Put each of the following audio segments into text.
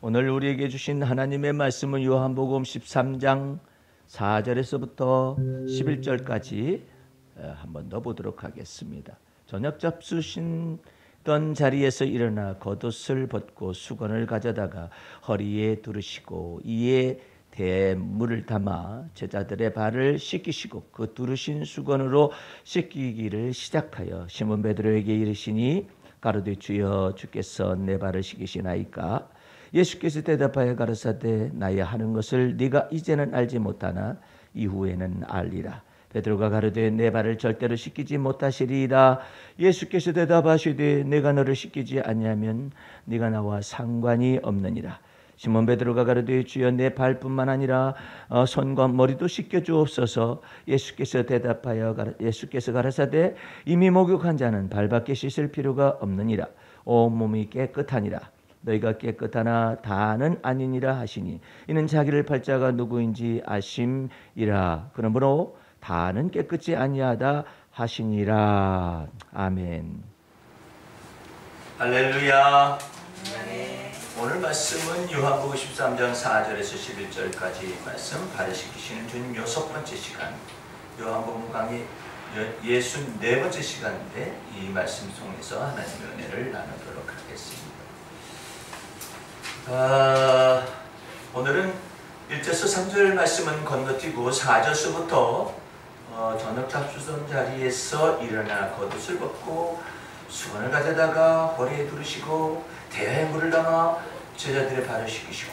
오늘 우리에게 주신 하나님의 말씀은 요한복음 13장 4절에서부터 11절까지 한 번 더 보도록 하겠습니다. 저녁 잡수시던 자리에서 일어나 겉옷을 벗고 수건을 가져다가 허리에 두르시고 이에 대물을 담아 제자들의 발을 씻기시고 그 두르신 수건으로 씻기기를 시작하여 시몬 베드로에게 이르시니 가로되 주여 주께서 내 발을 씻기시나이까? 예수께서 대답하여 가라사대 나의 하는 것을 네가 이제는 알지 못하나 이후에는 알리라. 베드로가 가로되 내 발을 절대로 씻기지 못하시리이다. 예수께서 대답하시되 내가 너를 씻기지 아니하면 네가 나와 상관이 없느니라. 시몬 베드로가 가로되 주여 내 발뿐만 아니라 손과 머리도 씻겨 주옵소서. 예수께서 가라사대 이미 목욕한 자는 발밖에 씻을 필요가 없느니라. 온몸이 깨끗하니라. 너희가 깨끗하나 다는 아니니라 하시니 이는 자기를 팔자가 누구인지 아심이라. 그러므로 다는 깨끗이 아니하다 하시니라. 아멘. 할렐루야. 네. 오늘 말씀은 요한복음 13장 4절에서 11절까지 말씀 발을 씻기시는 주님 6번째 시간, 요한복음 강의 64번째 시간인데 이 말씀 속에서 하나님의 은혜를 나누도록 하겠습니다. 오늘은 1절에서 3절 말씀은 건너뛰고 4절서부터 저녁 잡수던 자리에서 일어나 겉옷을 벗고 수건을 가져다가 허리에 두르시고 대야에 물을 담아 제자들의 발을 씻기시고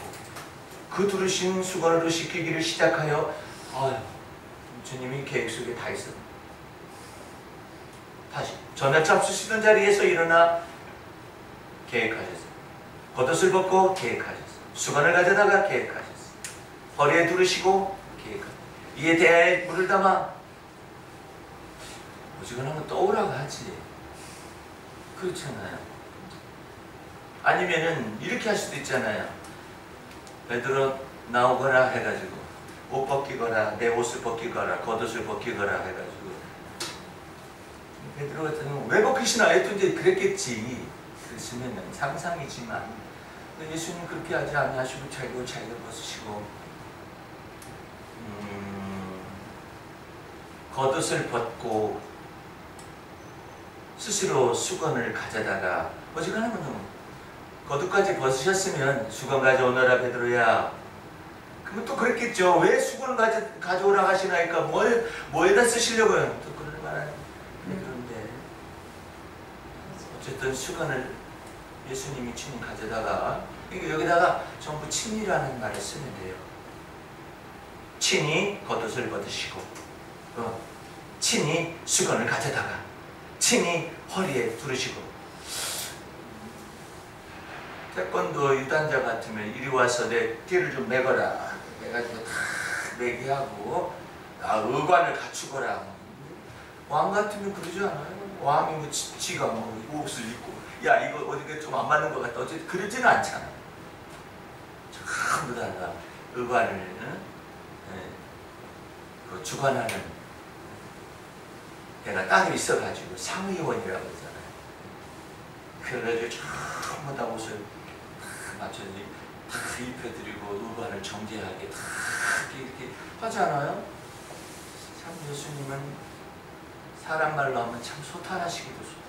그 두르신 수건으로 씻기기를 시작하여 주님이 계획 속에 다 있었다. 다시 저녁 잡수시던 자리에서 일어나 계획하셨어요. 겉옷을 벗고 계획하셨어요. 수건을 가져다가 계획하셨어요. 허리에 두르시고 계획하셨어요. 이에 대야에 물을 담아 오지근하면 떠오라고 하지. 그렇잖아요. 아니면은 이렇게 할 수도 있잖아요. 베드로 나오거라 해가지고 옷 벗기거라, 내 옷을 벗기거라, 겉옷을 벗기거라 해가지고 베드로 같은 경우는 왜 벗기시나 했더니 그랬겠지. 그랬으면 상상이지만 예수님 그렇게 하지 않으시고 자기가 벗으시고 겉옷을 벗고 스스로 수건을 가져다가 어지간하면 겉옷까지 벗으셨으면 수건 가져오너라 베드로야. 그러면 또 그랬겠죠. 왜 수건을 가져오라 하시나이까? 뭐에다 쓰시려고요? 또 그럴 만한 그런데 어쨌든 수건을 예수님이 친히 가져다가 여기다가 전부 친이라는 말을 쓰면 돼요. 친히 겉옷을 벗으시고 친히 수건을 가져다가 친히 허리에 두르시고. 태권도 유단자 같으면 이리 와서 내 띠를 좀 매거라 해가지고 다 매게 하고 의관을 갖추거라. 왕 같으면 그러지 않아요? 왕이 뭐 지가 뭐 옷을 입고 야 이거 어디가 좀 안 맞는 것 같다 어쨌든 그러지는 않잖아. 전부 다 의관을 그 주관하는 내가 따로 있어가지고 상의원이라고 그러잖아요. 그래가지고 전부 다 옷을 다 맞춰서 다 입혀드리고 의관을 정제하게 다 이렇게 하지 않아요? 참 예수님은 사람 말로 하면 참 소탈하시기도 소탈하시고.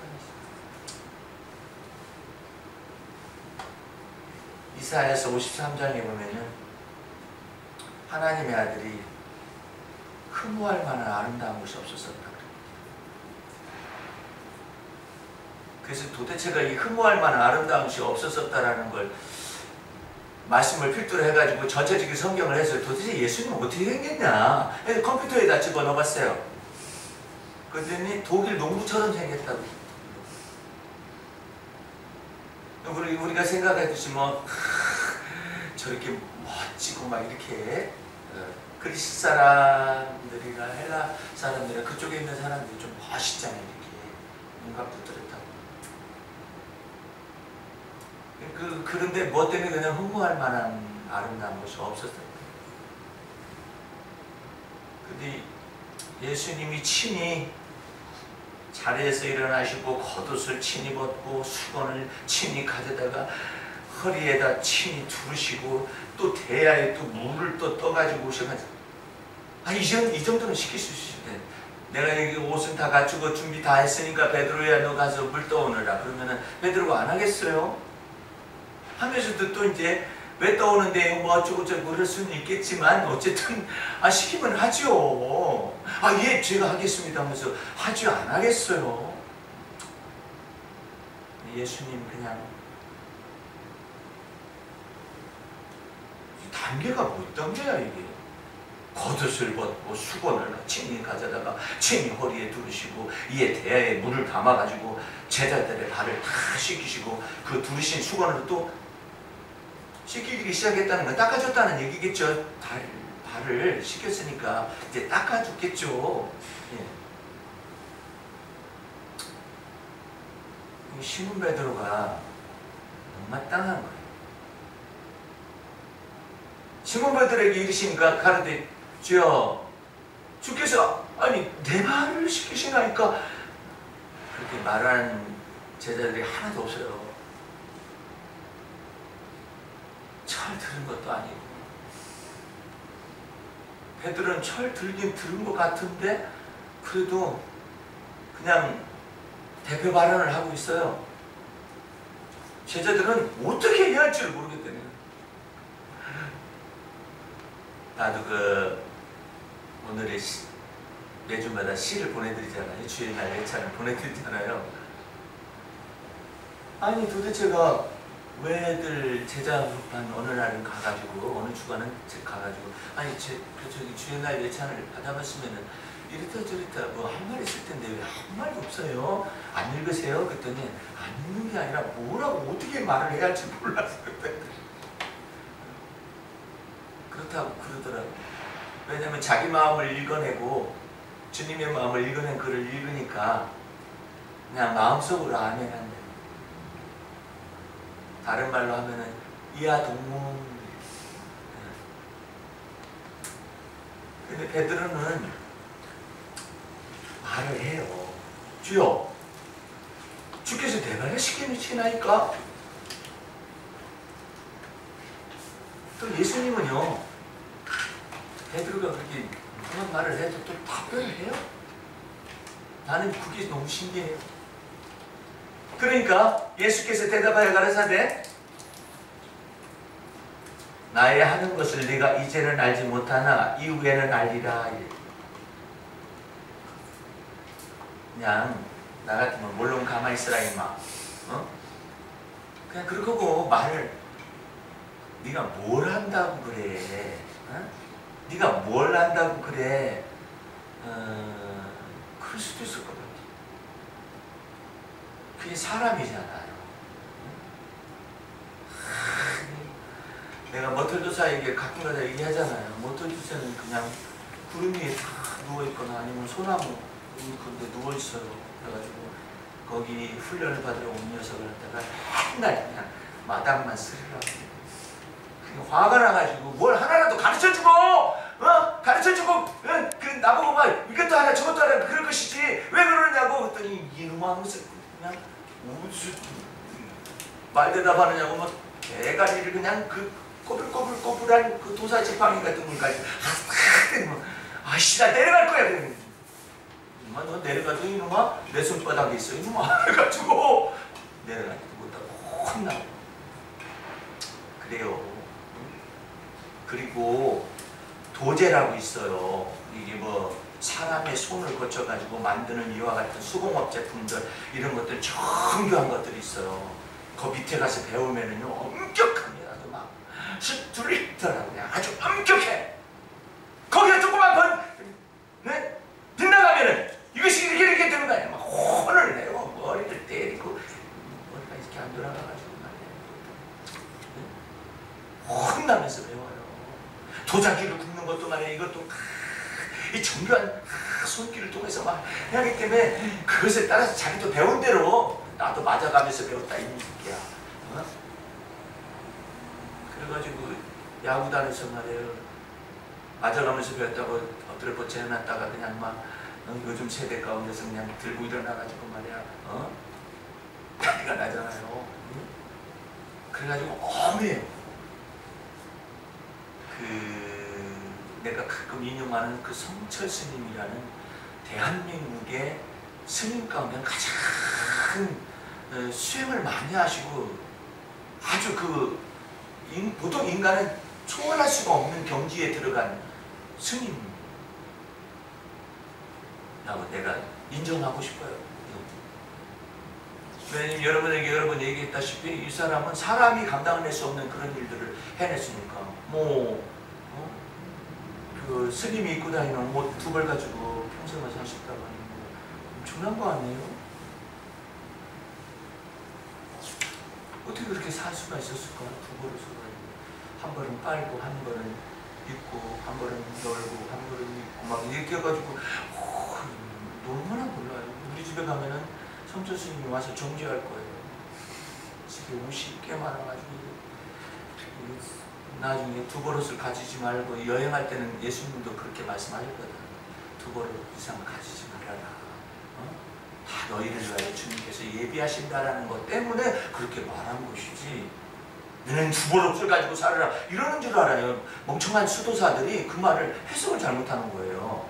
이사야서 53장에 보면은 하나님의 아들이 흠모할 만한 아름다운 것이 없었었다. 그래서 도대체가 이 흠모할 만한 아름다운 것이 없었었다라는 걸 말씀을 필두로 해가지고 전체적인 성경을 해서 도대체 예수님은 어떻게 생겼냐? 컴퓨터에다 집어넣어봤어요. 그랬더니 독일 농부처럼 생겼다고. 우리가 생각하듯이 뭐 저렇게 멋지고 막 이렇게 그리스 사람들이나 헬라 사람들이나 그쪽에 있는 사람들이 좀 멋있잖아요. 이렇게 눈각도 뚜렷하고. 그런데 뭐 때문에 그냥 흠모할 만한 아름다운 것이 없었어요. 근데 예수님이 친히 자리에서 일어나시고 겉옷을 친히 벗고 수건을 친히 가져다가 허리에다 친히 두르시고 또 대야에 또 물을 또 떠가지고 오셔가지고 이 정도는 시킬 수 있는데 내가 여기 옷은 다 갖추고 준비 다 했으니까 베드로야 너 가서 물 떠오느라 그러면은 베드로가 안 하겠어요? 하면서도 또 이제 왜 떠오는데 뭐 어쩌고저쩌고 그럴 수는 있겠지만 어쨌든 시키면 하죠. 예 제가 하겠습니다 하면서 하죠. 안 하겠어요. 예수님 그냥 단계가 몇 단계야 이게. 겉옷을 벗고 수건을 친히 가져다가 친히 허리에 두르시고 이에 대야에 물을 담아가지고 제자들의 발을 다 씻기시고 그 두르신 수건으로 또 씻기기 시작했다는 건 닦아줬다는 얘기겠죠. 발을 씻겼으니까 이제 닦아줬겠죠. 예. 시몬 베드로가 못마땅한 거예요. 시몬 베드로에게 이르시니까 가로되 주여 주께서 내 발을 씻기시나이까. 그렇게 말하는 제자들이 하나도 없어요. 철 들은 것도 아니고. 베드로는 철 들긴 들은 것 같은데 그래도 그냥 대표 발언을 하고 있어요. 제자들은 어떻게 해야 할지를 모르겠다는 거예요. 나도 오늘의 매주마다 시를 보내드리잖아요. 주의 날 예찬을 보내드리잖아요. 도대체가 왜들 제자반 어느 날은 가가지고 어느 주간은 가가지고 저기 주의 날 예찬을 받아봤으면은 이랬다 저랬다 뭐 할 말 있을 텐데 왜 한 말도 없어요? 안 읽으세요? 그랬더니 안 읽는 게 아니라 뭐라고 어떻게 말을 해야 할지 몰라서 그렇다고 그러더라고요. 왜냐면 자기 마음을 읽어내고 주님의 마음을 읽어낸 글을 읽으니까 그냥 마음속으로 아멘 한대. 다른 말로 하면은 이하 동문. 근데 베드로는 말을 해요. 주여 주께서 내 발을 씻기시나이까. 또 예수님은요 베드로가 그렇게 그런 말을 해도 또 답변을 해요. 나는 그게 너무 신기해요. 그러니까 예수께서 대답하여 가라사대 나의 하는 것을 네가 이제는 알지 못하나 이후에는 알리라. 그냥 나 같으면 물론 가만히 있으라 임마. 그냥 그러고 말을 네가 뭘 한다고 그래? 네가 뭘 한다고 그래? 그럴 수도 있을 것 같아. 그게 사람이잖아요. 내가 머털도사에게 가끔가다 얘기하잖아요. 머털도사는 그냥 구름 위에 다 누워있거나 아니면 소나무 그런데 누워있어요. 그래가지고 거기 훈련을 받으러 온 녀석을 갖다가 맨날 그냥 마당만 쓰리라고. 화가 나가지고 뭘 하나라도 가르쳐주고 가르쳐주고 그 나보고 막 이것도 하나 저것도 하나 그럴 것이지 왜 그러냐고 그랬더니 이놈아 무슨 그냥 무슨 말 대답하느냐고 막 대가리를 그냥 그 꼬불꼬불꼬불한 그 도사 지팡이 같은 걸까지 나 내려갈 거야. 이놈아 너 내려가도 이놈아 내 손바닥에 있어 이놈아 그래가지고 내려가지도 못하고 혼나고 그래요. 그리고 도제라고 있어요. 이게 뭐 사람의 손을 거쳐가지고 만드는 이와 같은 수공업 제품들 이런 것들 정교한 것들이 있어요. 그 밑에 가서 배우면은요 엄격합니다. 막 스트릭트라고 그냥 아주 엄격해. 거기에 조그만 빗나가면은 이것이 이렇게 되는 거 아니야. 막 혼을 내고 머리를 때리고 머리가 이렇게 안 돌아가가지고 말이야. 혼나면서 배워요. 도자기를 굽는 것도 말이야. 이것도 이 정교한 손길을 통해서 막 해야 하기 때문에 그것에 따라서 자기도 배운 대로 나도 맞아가면서 배웠다 이 얘기야. 그래가지고 야구단에서 말이에요. 맞아가면서 배웠다고 엎드려 뻗쳐 해놨다가 그냥 막 요즘 세대 가운데서 그냥 들고 일어나가지고 말이야. 난리가 나잖아요. 그래가지고 엄해요. 내가 가끔 인용하는 그 성철 스님이라는 대한민국의 스님 가운데 가장 수행을 많이 하시고 아주 보통 인간은 초월할 수가 없는 경지에 들어간 스님이라고 내가 인정하고 싶어요. 왜냐면 여러분에게 여러 번 얘기했다시피 이 사람은 사람이 감당할 수 없는 그런 일들을 해냈으니까 그 스님이 입고 다니는 옷 두 벌 가지고 평생을 사셨다고 하는 거 엄청난 거 아니에요? 어떻게 그렇게 살 수가 있었을까? 두 벌을 써가지고 한 벌은 빨고 한 벌은 입고 한 벌은 널고 한 벌은 입고 막 이렇게 해가지고 얼마나 몰라요. 우리 집에 가면은 성철 스님이 와서 정지할 거예요. 집에 옷이 꽤 많아가지고 나중에 두 버릇을 가지지 말고 여행할 때는 예수님도 그렇게 말씀하셨거든. 두 버릇 이상 가지지 말아라. 다 너희를 위하여 주님께서 예비하신다라는 것 때문에 그렇게 말한 것이지. 너는 두 버릇을 가지고 살아라 이러는 줄 알아요. 멍청한 수도사들이 그 말을 해석을 잘못하는 거예요.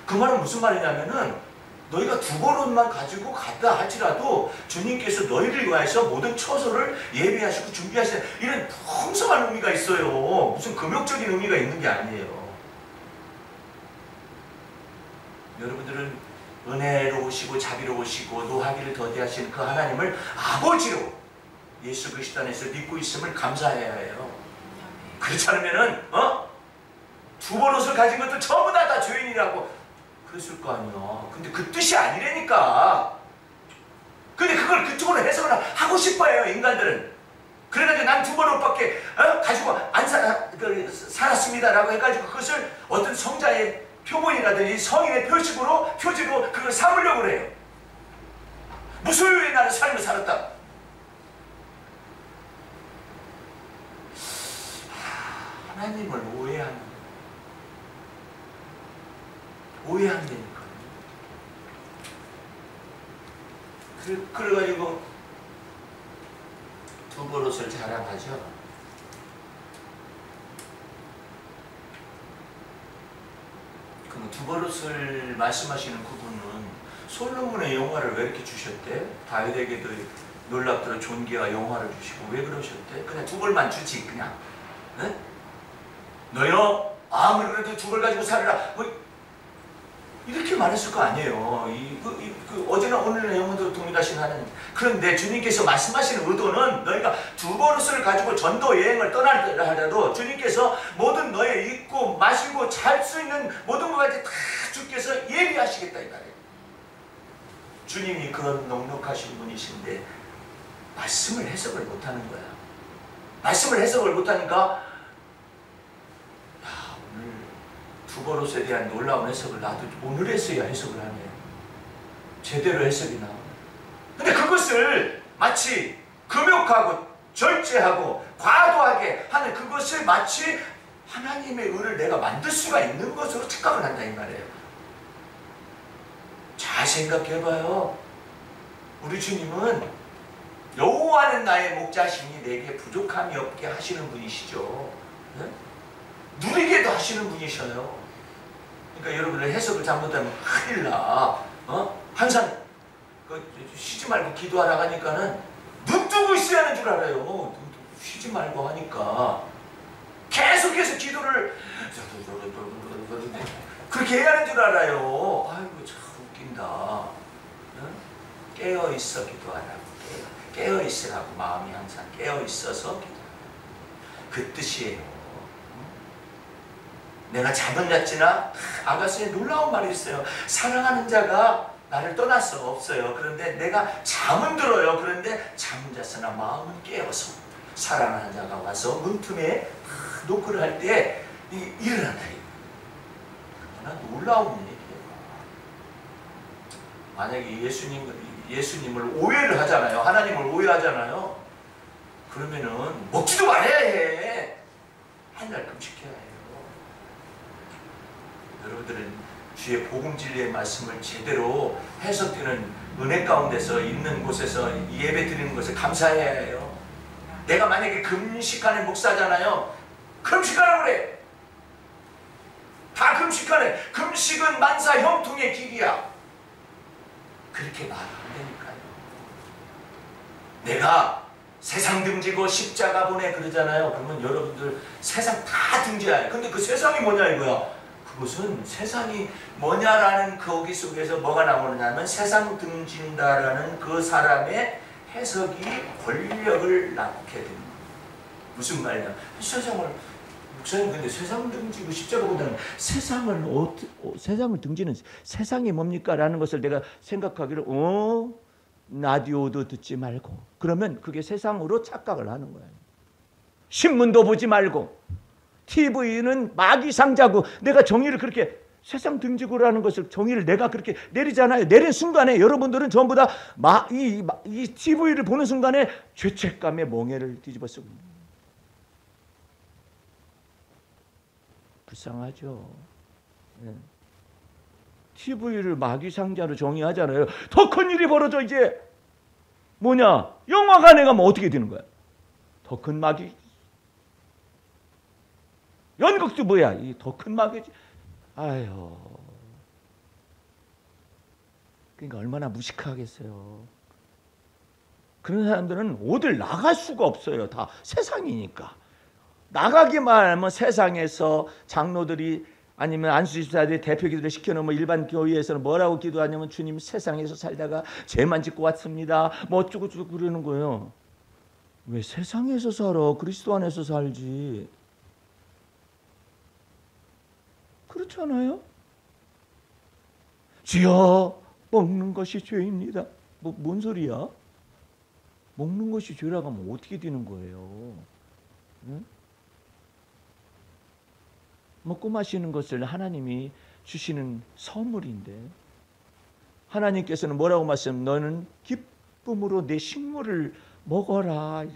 그 말은 무슨 말이냐면은 너희가 두 버릇만 가지고 갔다 할지라도 주님께서 너희를 위하여서 모든 처소를 예비하시고 준비하시는 이런 풍성한 의미가 있어요. 무슨 금욕적인 의미가 있는 게 아니에요. 여러분들은 은혜로우시고 자비로우시고 노하기를 더디하시는 그 하나님을 아버지로 예수 그리스도 안에서 믿고 있음을 감사해야 해요. 그렇지 않으면은 두 버릇을 가진 것도 전부 다 죄인이라고 그랬을 거 아니야. 근데 그 뜻이 아니라니까. 근데 그걸 그쪽으로 해석을 하고 싶어요, 인간들은. 그래가지고 난 두 버릇밖에 가지고 안 살았습니다라고 해가지고 그것을 어떤 성자의 표본이라든지 성인의 표식으로 표지로 그걸 삼으려고 그래요. 무소유의 나는 삶을 살았다. 하나님을 오해한다니까. 그래가지고 두 버릇을 자랑하죠. 그럼 두 버릇을 말씀하시는 그분은 솔로몬의 영화를 왜 이렇게 주셨대? 다윗에게도 놀랍도록 존귀와 영화를 주시고 왜 그러셨대? 그냥 두 벌만 주지 그냥. 네? 너요 아무리 그래도 두 벌 가지고 살아라. 이렇게 말했을 거 아니에요. 어제나 오늘의 영혼도 동일하신 하나님. 그런데 주님께서 말씀하시는 의도는 너희가 두 버릇을 가지고 전도 여행을 떠날라 하더라도 주님께서 모든 너의 입고 마시고 잘 수 있는 모든 것까지 다 주께서 예비하시겠다 이 말이에요. 주님이 그런 넉넉하신 분이신데 말씀을 해석을 못하는 거야. 말씀을 해석을 못하니까 두 버릇에 대한 놀라운 해석을 나도 오늘 했어야 해석을 하네요. 제대로 해석이 나와요. 근데 그것을 마치 금욕하고 절제하고 과도하게 하는 그것을 마치 하나님의 의를 내가 만들 수가 있는 것으로 착각을 한다 이 말이에요. 잘 생각해봐요. 우리 주님은 여호와는 나의 목자시니 내게 부족함이 없게 하시는 분이시죠. 네? 누리게도 하시는 분이셔요. 그러니까 여러분들 해석을 잘못하면 큰일 나. 항상 쉬지 말고 기도하라 하니까는 눈 뜨고 있어야 하는 줄 알아요. 쉬지 말고 하니까 계속해서 기도를 그렇게 해야 하는 줄 알아요. 아이고 참 웃긴다. 깨어있어 기도하라고. 깨어있으라고. 마음이 항상 깨어있어서 기도하라. 그 뜻이에요. 내가 잠은 잤지나 아가씨의 놀라운 말이 있어요. 사랑하는 자가 나를 떠날 수 없어요. 그런데 내가 잠은 들어요. 그런데 잠은 잤으나 마음은 깨어서 사랑하는 자가 와서 문틈에 노크를 할 때 일어난다. 얼마나 놀라운 얘기예요. 만약에 예수님을 오해를 하잖아요. 하나님을 오해하잖아요. 그러면은 먹지도 말아야 해. 한 날 금식해야 해요. 여러분들은 주의 복음 진리의 말씀을 제대로 해석되는 은혜 가운데서 있는 곳에서 예배 드리는 것을 감사해야 해요. 내가 만약에 금식하는 목사잖아요. 금식하라고 그래. 다 금식하네. 금식은 만사 형통의 길이야. 그렇게 말을 안 되니까요. 내가 세상 등지고 십자가 보내 그러잖아요. 그러면 여러분들 세상 다 등져야 해. 근데 그 세상이 뭐냐 이거야. 그것은 세상이 뭐냐라는 거기 속에서 뭐가 나오느냐면 세상 등진다라는 그 사람의 해석이 권력을 낳게 됩니다. 무슨 말이냐. 세상을 목사님 근데 세상 등지고 십자가 본다는 세상을 등지는 세상이 뭡니까? 라는 것을 내가 생각하기를 라디오도 듣지 말고 그러면 그게 세상으로 착각을 하는 거예요. 신문도 보지 말고 TV는 마귀 상자고 내가 정의를 그렇게 세상 등지고라는 것을 정의를 내가 그렇게 내리잖아요. 내린 순간에 여러분들은 전부 다 이 TV를 보는 순간에 죄책감에 멍에를 뒤집어 쓰고 불쌍하죠. 네. TV를 마귀 상자로 정의하잖아요. 더 큰 일이 벌어져 이제 뭐냐? 영화관에 가면 어떻게 되는 거야? 더 큰 마귀. 연극도 뭐야? 이 더 큰 마귀지. 아유. 그러니까 얼마나 무식하겠어요. 그런 사람들은 어딜 나갈 수가 없어요. 다 세상이니까. 나가기만 하면 세상에서 장로들이 아니면 안수집사들이 대표 기도를 시켜놓으면 일반 교회에서는 뭐라고 기도하냐면 주님 세상에서 살다가 죄만 짓고 왔습니다. 뭐 어쩌고저쩌고 그러는 거예요. 왜 세상에서 살아? 그리스도 안에서 살지. 그렇잖아요. 주여 먹는 것이 죄입니다. 뭔 소리야? 먹는 것이 죄라고 하면 어떻게 되는 거예요? 응? 먹고 마시는 것을 하나님이 주시는 선물인데 하나님께서는 뭐라고 말씀? 너는 기쁨으로 내 식물을 먹어라.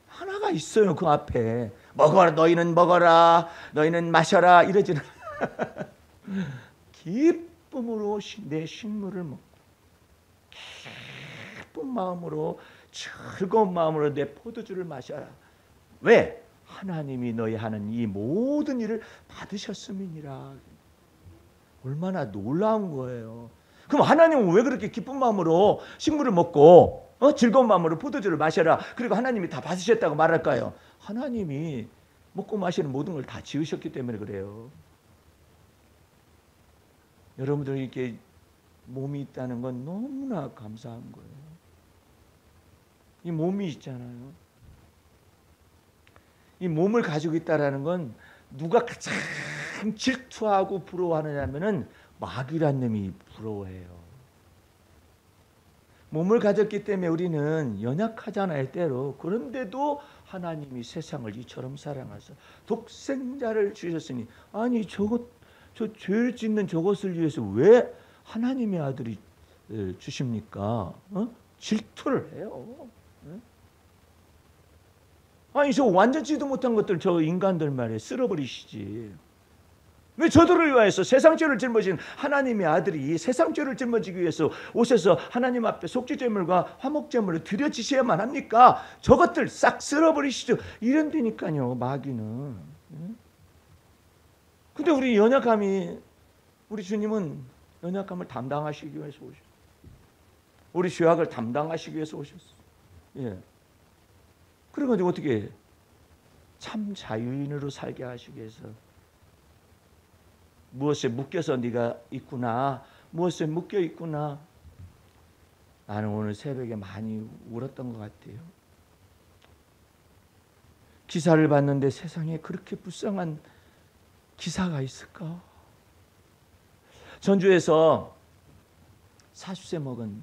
하나가 있어요. 그 앞에 먹어라. 너희는 먹어라. 너희는 마셔라. 이러지는 기쁨으로 내 식물을 먹고 기쁜 마음으로 즐거운 마음으로 내 포도주를 마셔라. 왜? 하나님이 너희 하는 이 모든 일을 받으셨음이니라. 얼마나 놀라운 거예요. 그럼 하나님은 왜 그렇게 기쁜 마음으로 식물을 먹고 즐거운 마음으로 포도주를 마셔라. 그리고 하나님이 다 받으셨다고 말할까요? 하나님이 먹고 마시는 모든 걸 다 지으셨기 때문에 그래요. 여러분들 이렇게 몸이 있다는 건 너무나 감사한 거예요. 이 몸이 있잖아요. 이 몸을 가지고 있다라는 건 누가 가장 질투하고 부러워하느냐면은 마귀란 놈이 부러워해요. 몸을 가졌기 때문에 우리는 연약하잖아요, 때로. 그런데도 하나님이 세상을 이처럼 사랑하셔서 독생자를 주셨으니 아니 저 죄 짓는 저것을 위해서 왜 하나님의 아들이 주십니까? 질투를 해요. 아니 저 완전치도 못한 것들 저 인간들 말이에요. 쓸어버리시지. 왜 저들을 위하여서 세상 죄를 짊어진 하나님의 아들이 세상 죄를 짊어지기 위해서 오셔서 하나님 앞에 속죄제물과 화목제물을 드려지셔야만 합니까? 저것들 싹 쓸어버리시죠. 이런 데니까요. 마귀는. 근데 우리 주님은 연약함을 담당하시기 위해서 오셨어요. 우리 죄악을 담당하시기 위해서 오셨어요. 예. 그래가지고 어떻게 참 자유인으로 살게 하시기 위해서 무엇에 묶여서 네가 있구나. 무엇에 묶여 있구나. 나는 오늘 새벽에 많이 울었던 것 같아요. 기사를 봤는데 세상에 그렇게 불쌍한 기사가 있을까? 전주에서 40세 먹은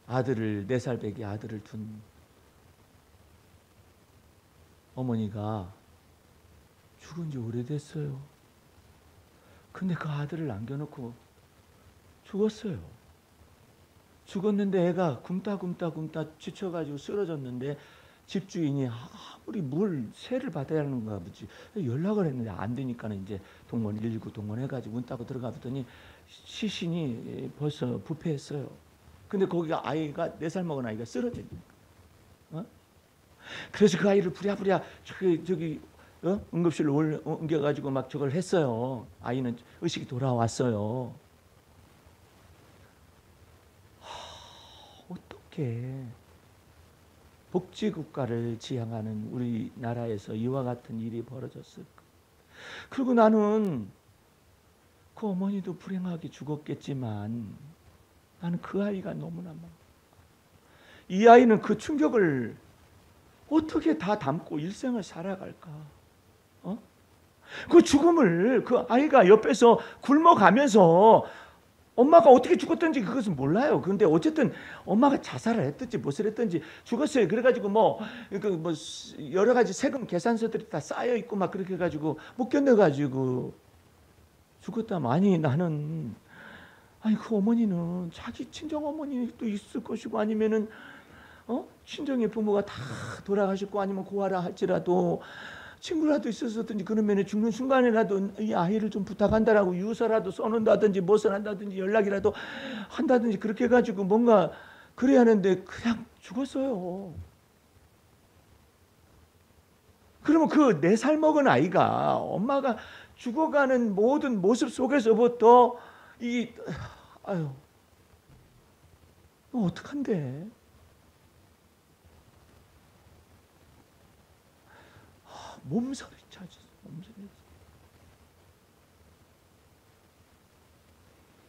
아들을 4살 배기 아들을 둔 어머니가 죽은 지 오래됐어요. 근데 그 아들을 남겨놓고 죽었어요. 죽었는데 애가 굶다 지쳐가지고 쓰러졌는데 집주인이 아무리 세를 받아야 하는가 보지 연락을 했는데 안 되니까는 이제 동원 119 동원해가지고 문 따고 들어가 보더니 시신이 벌써 부패했어요. 근데 거기가 아이가 4살 먹은 아이가 쓰러져 있는 거야. 어? 그래서 그 아이를 부랴부랴 저기 응급실로 옮겨가지고 막 저걸 했어요. 아이는 의식이 돌아왔어요. 어떻게 복지국가를 지향하는 우리나라에서 이와 같은 일이 벌어졌을까? 그리고 나는 그 어머니도 불행하게 죽었겠지만 나는 그 아이가 너무나 이 아이는 그 충격을 어떻게 다 담고 일생을 살아갈까? 그 죽음을 그 아이가 옆에서 굶어가면서 엄마가 어떻게 죽었던지 그것은 몰라요. 그런데 어쨌든 엄마가 자살을 했든지 무엇을 했든지 죽었어요. 그래가지고 뭐 여러 가지 세금 계산서들이 다 쌓여 있고 막 그렇게 해가지고 못 견뎌가지고 죽었다면 아니 그 어머니는 자기 친정 어머니도 있을 것이고 아니면은 친정의 부모가 다 돌아가셨고 아니면 고아라 할지라도 친구라도 있었든지 그러면 죽는 순간이라도 이 아이를 좀 부탁한다라고 유서라도 써놓는다든지 무엇을 한다든지 연락이라도 한다든지 그렇게 해가지고 뭔가 그래야 하는데 그냥 죽었어요. 그러면 그 4살 먹은 아이가 엄마가 죽어가는 모든 모습 속에서부터 아유 어떡한데? 몸서리 찾았어. 몸서리.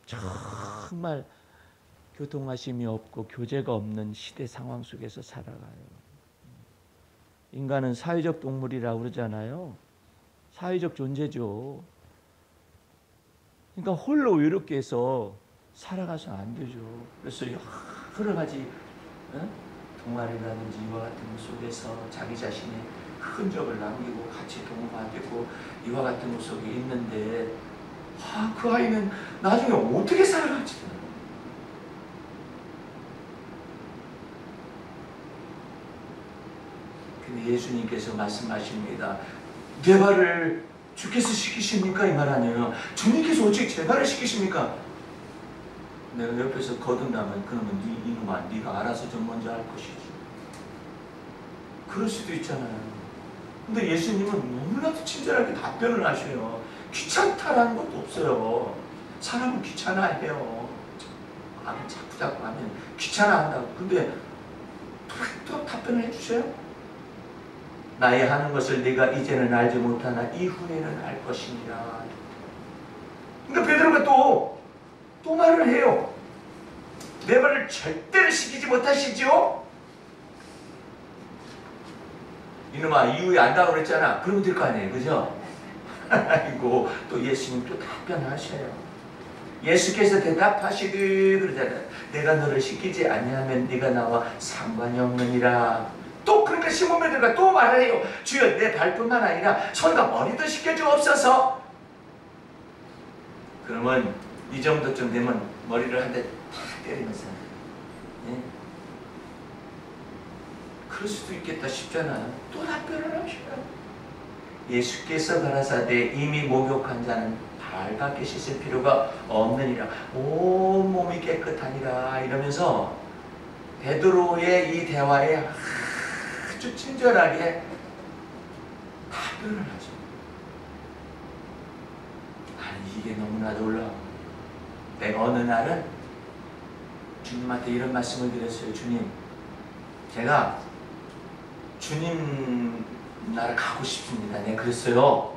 정말 교통하심이 없고 교제가 없는 시대 상황 속에서 살아가요. 인간은 사회적 동물이라고 그러잖아요. 사회적 존재죠. 그러니까 홀로 외롭게 해서 살아가서 안 되죠. 그래서 여러 가지 동아리라든지 이와 같은 것 속에서 자기 자신의 흔적을 남기고 같이 동업하고 이와 같은 것 속에 있는데 그 아이는 나중에 어떻게 살아갈지. 근데 예수님께서 말씀하십니다. 내 발을 주께서 시키십니까? 이 말 아니에요. 주님께서 어떻게 제 발을 시키십니까? 내가 옆에서 거둔다면 그러면 이놈아 네가 알아서 좀 먼저 할 것이지. 그럴 수도 있잖아요. 근데 예수님은 너무나도 친절하게 답변을 하셔요. 귀찮다라는 것도 없어요. 사람은 귀찮아해요. 자꾸 하면 귀찮아한다고. 근데 또 답변을 해주세요. 나의 하는 것을 네가 이제는 알지 못하나 이후에는 알 것이니라. 그러니까 베드로가 또 말을 해요. 내 말을 절대로 시키지 못하시죠? 이놈아 이후에 안다고 그랬잖아. 그러면 될 거 아니에요. 그죠? 아이고 또 예수님 또 답변하셔요. 예수께서 대답하시되 그러잖아요. 내가 너를 시키지 아니하면 네가 나와 상관이 없느니라. 또 그러니까 시몬 베드로가 또 말을 해요. 주여 내 발뿐만 아니라 손과 머리도 씻겨주옵소서. 그러면 이 정도쯤 되면 머리를 한 대 탁 때리면서 그럴 수도 있겠다 싶잖아요. 또 답변을 하셔요. 예수께서 가라사대 이미 목욕한 자는 발갛게 씻을 필요가 없느니라. 온 몸이 깨끗하니라. 이러면서 베드로의 이 대화에 아주 친절하게 답변을 하죠. 아니 이게 너무나 놀라워. 내가 어느 날은 주님한테 이런 말씀을 드렸어요. 주님, 제가 주님 나라 가고 싶습니다. 내가 그랬어요.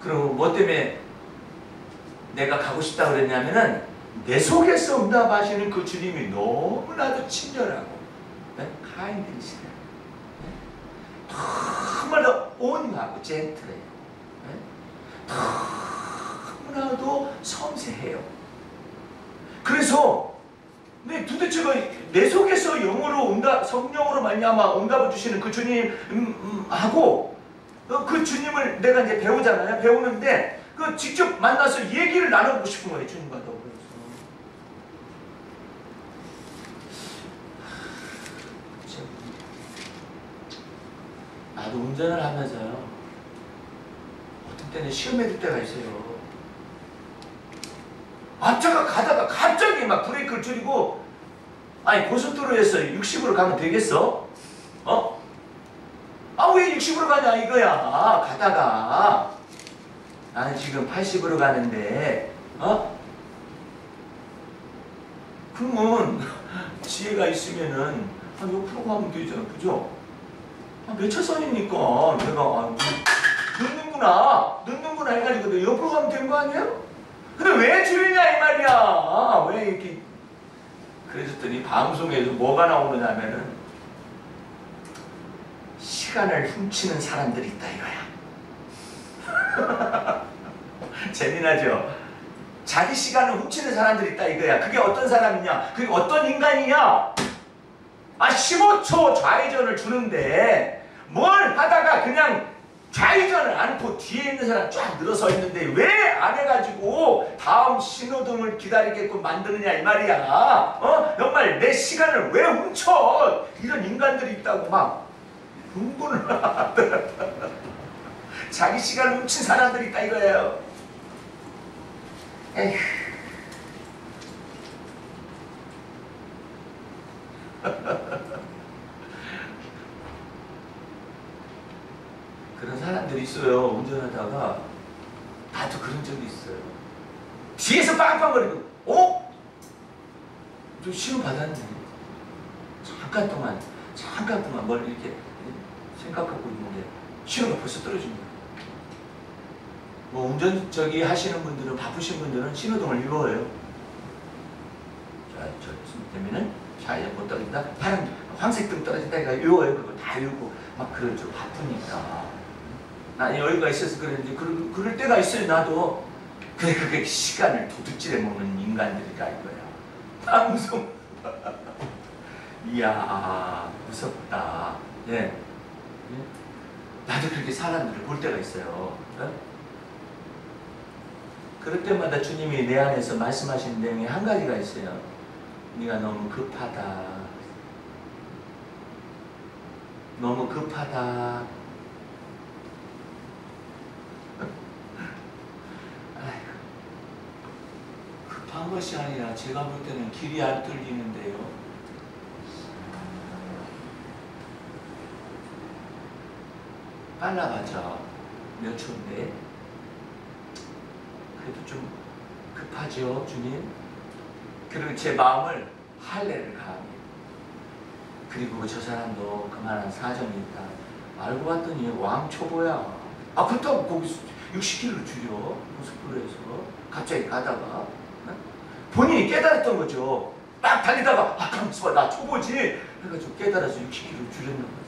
그리고 뭐 때문에 내가 가고 싶다고 그랬냐면은 내 속에서 응답하시는 그 주님이 너무나도 친절하고 카인드리시다. 정말로 온유하고 젠틀해요. 너무나도 섬세해요. 그래서 도대체 내 속에서 영으로 성령으로 말미암아 응답을 주시는 그 주님하고 그 주님을 내가 이제 배우잖아요. 배우는데 그 직접 만나서 얘기를 나눠보고 싶은 거예요. 주님과 더불어서. 나도 운전을 하면서요. 어떤 때는 시험에 들 때가 있어요. 앞차가 가다가 갑자기 막 브레이크를 줄이고 아니 고속도로에서 60으로 가면 되겠어? 어? 아 왜 60으로 가냐 이거야. 가다가 나는 지금 80으로 가는데 그러면 지혜가 있으면은 옆으로 가면 되잖아. 그죠? 몇 차선이니까 내가 늦는구나 해가지고 너 옆으로 가면 된 거 아니에요? 근데 왜 줄이냐 이 말이야. 왜 이렇게 그랬더니 방송에서 뭐가 나오느냐면은 시간을 훔치는 사람들이 있다 이거야. 재미나죠? 자기 시간을 훔치는 사람들이 있다 이거야. 그게 어떤 사람이냐? 그게 어떤 인간이냐? 15초 좌회전을 주는데 뭘 하다가 그냥 좌회전을 않고 뒤에 있는 사람 쫙 늘어서 있는데 왜 안 해가지고 다음 신호등을 기다리게끔 만드느냐 이 말이야. 정말 내 시간을 왜 훔쳐? 이런 인간들이 있다고 막 흥분을 하더라. 자기 시간을 훔친 사람들이 있다 이거예요. 에휴. 그런 사람들이 있어요. 운전하다가 나도 그런 적이 있어요. 뒤에서 빵빵거리고 저 신호 받았는데 잠깐 동안 뭘 이렇게 생각하고 있는데 신호가 벌써 떨어진 거예요. 뭐 운전 하시는 분들은 바쁘신 분들은 신호등을 읽어요. 자, 되면은 좌회전 못 떨어진다. 파란 황색등 떨어진다. 그러니까 외워요. 그거 다 외우고 막 그러죠. 바쁘니까. 난 여유가 있어서 그랬는데 그럴 때가 있어요. 나도. 그게 시간을 도둑질해 먹는 인간들이라 이거야. 방송. 이야 무섭다. 예. 나도 그렇게 사람들을 볼 때가 있어요. 그럴 때마다 주님이 내 안에서 말씀하시는 내용이 한 가지가 있어요. 네가 너무 급하다. 너무 급하다. 급한 것이 아니라 제가 볼 때는 길이 안 뚫리는데요. 빨라가자. 몇 초인데. 그래도 좀 급하죠, 주님. 그리고 제 마음을 할례를 가합니다. 그리고 저 사람도 그만한 사정이 있다. 알고 봤더니 왕초보야. 그렇다고 거기서 60km를 줄여. 고속도로에서 갑자기 가다가 본인이 깨달았던 거죠. 막 달리다가 가만있어 봐, 나 초보지. 그래가지고 깨달아서 60km를 줄였는 거죠.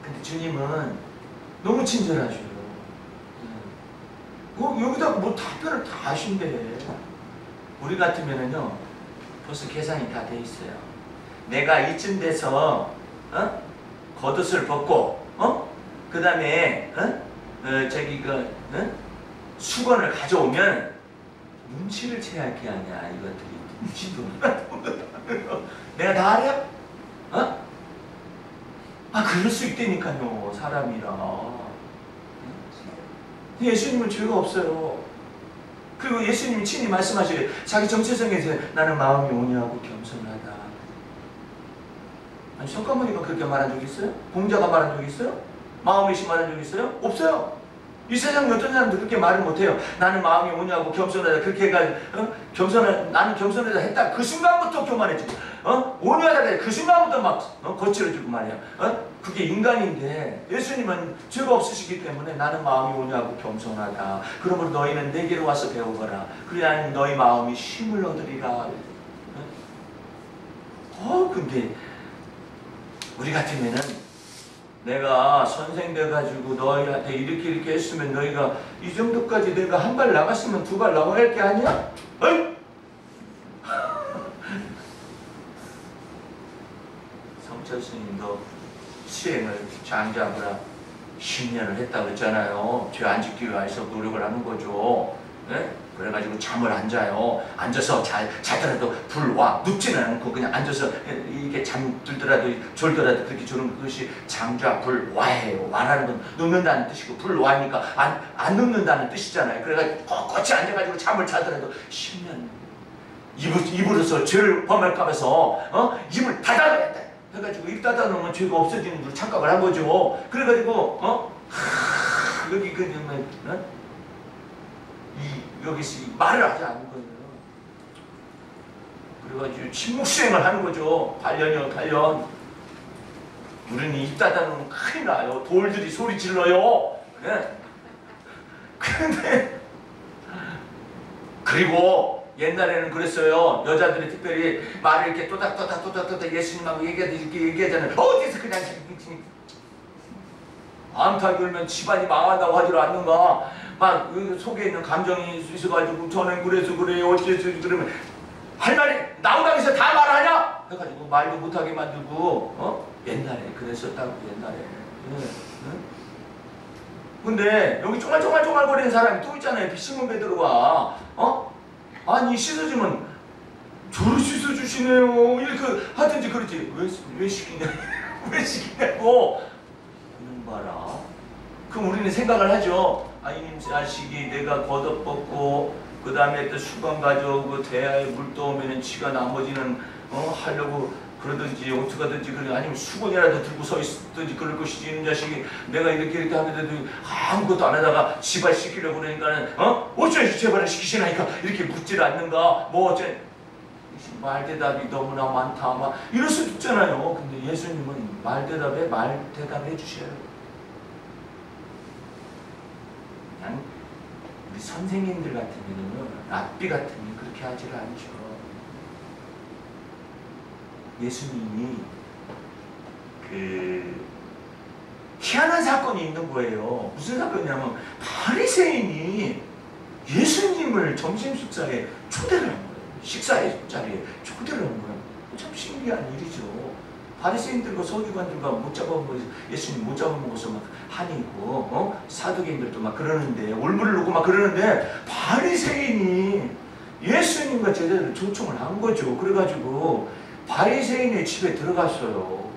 근데 주님은 너무 친절하셔요. 여기다 뭐 답변을 다 하신대. 우리 같으면은요 벌써 계산이 다 돼 있어요. 내가 이쯤 돼서 겉옷을 벗고 그 다음에 수건을 가져오면 눈치를 채야 할 게 아니야. 이것들이 눈치도 내가 다 알아? 그럴 수 있다니까요. 사람이라. 예수님은 죄가 없어요. 그리고 예수님이 친히 말씀하시길 자기 정체성에서 나는 마음이 온유하고 겸손하다. 아니 석가모니가 그렇게 말한 적 있어요? 공자가 말한 적 있어요? 마음의신 말한 적 있어요? 없어요. 이 세상에 어떤 사람도 그렇게 말을 못해요. 나는 마음이 온유하고 겸손하다. 그렇게 해가지고 나는 겸손하다 했다. 그 순간부터 교만해지고 온유하다 그 순간부터 막 거칠어지고 말이야. 그게 인간인데 예수님은 죄가 없으시기 때문에 나는 마음이 온유하고 겸손하다. 그러므로 너희는 내게로 와서 배우거라. 그래야 너희 마음이 쉼을 얻으리라. 근데 우리 같으면은 내가 선생 돼가지고 너희한테 이렇게 했으면 너희가 이 정도까지 내가 한 발 나갔으면 두 발 나가야 할 게 아니야? 어이? 성철 스님도 수행을 장자부라 10년을 했다고 했잖아요. 죄 안 짓기 위해서 노력을 하는 거죠. 네? 그래가지고 잠을 안 자요. 앉아서 자더라도 불 와. 눕지는 않고 그냥 앉아서 이렇게 잠들더라도 졸더라도 그렇게 주는 것이 장좌 불 와예요. 와라는 건 눕는다는 뜻이고 불 와니까 안 눕는다는 뜻이잖아요. 그래가지고 꼿꼿이 앉아가지고 잠을 자더라도 10년 입으로서 죄를 범할까봐서 입을 닫아야겠다 해가지고 입 닫아놓으면 죄가 없어지는 줄 착각을 한 거죠. 그래가지고 여기 여기서 말을 하지 않는 거예요. 그래가지고 침묵수행을 하는 거죠. 8년이요 8년. 우리는 입 닫아놓으면 큰일 나요. 돌들이 소리 질러요. 네? 근데 그리고 옛날에는 그랬어요. 여자들이 특별히 말을 이렇게 또닥또닥 예수님하고 얘기하잖아요. 어디서 그냥 암탉 열면 집안이 망한다고 하지를 않는가. 막 속에 있는 감정이 있어가지고 저는 그래서 그래요 어째서 그러면 할 말이 나무당에서 다 말하냐? 해가지고 말도 못하게 만들고 옛날에 그랬었다고 옛날에. 근데 여기 쪼갈쪼갈거리는 사람이 또 있잖아요. 시몬 베드로가 아니 씻어주면 저를 씻어주시네요. 이렇게 하든지 그렇지 왜 시키냐 왜 시키냐고. 이런 봐라. 그럼 우리는 생각을 하죠. 이님 자식이 내가 걷어벗고 그 다음에 또 수건 가져오고 대야에 물 떠오면은 지가 나머지는 하려고 그러든지 어떻게 하든지 그래 아니면 수건이라도 들고 서 있든지 그럴 것이지. 이놈 자식이 내가 이렇게 하면서도 아무것도 안 하다가 지발 시키려고 그러니까는 어쩌면 제발을 시키시나니까 이렇게 묻질 않는가 뭐 어째 말대답이 너무나 많다 막 이럴 수도 있잖아요. 근데 예수님은 말대답에 말대답해 주셔요. 그냥 우리 선생님들 같으면은 랍비 같으면 그렇게 하지를 않죠. 예수님이 희한한 사건이 있는 거예요. 무슨 사건이냐면 바리새인이 예수님을 점심 식사에 초대를 한 거예요. 식사의 자리에 초대를 한 거예요. 참 신기한 일이죠. 바리새인들과 서기관들과 못 잡아먹어서 예수님 못 잡아먹어서 막 한이고 사두개인들도 막 그러는데 올무를 놓고 막 그러는데 바리새인이 예수님과 제자들을 초청을 한 거죠. 그래가지고 바리새인의 집에 들어갔어요.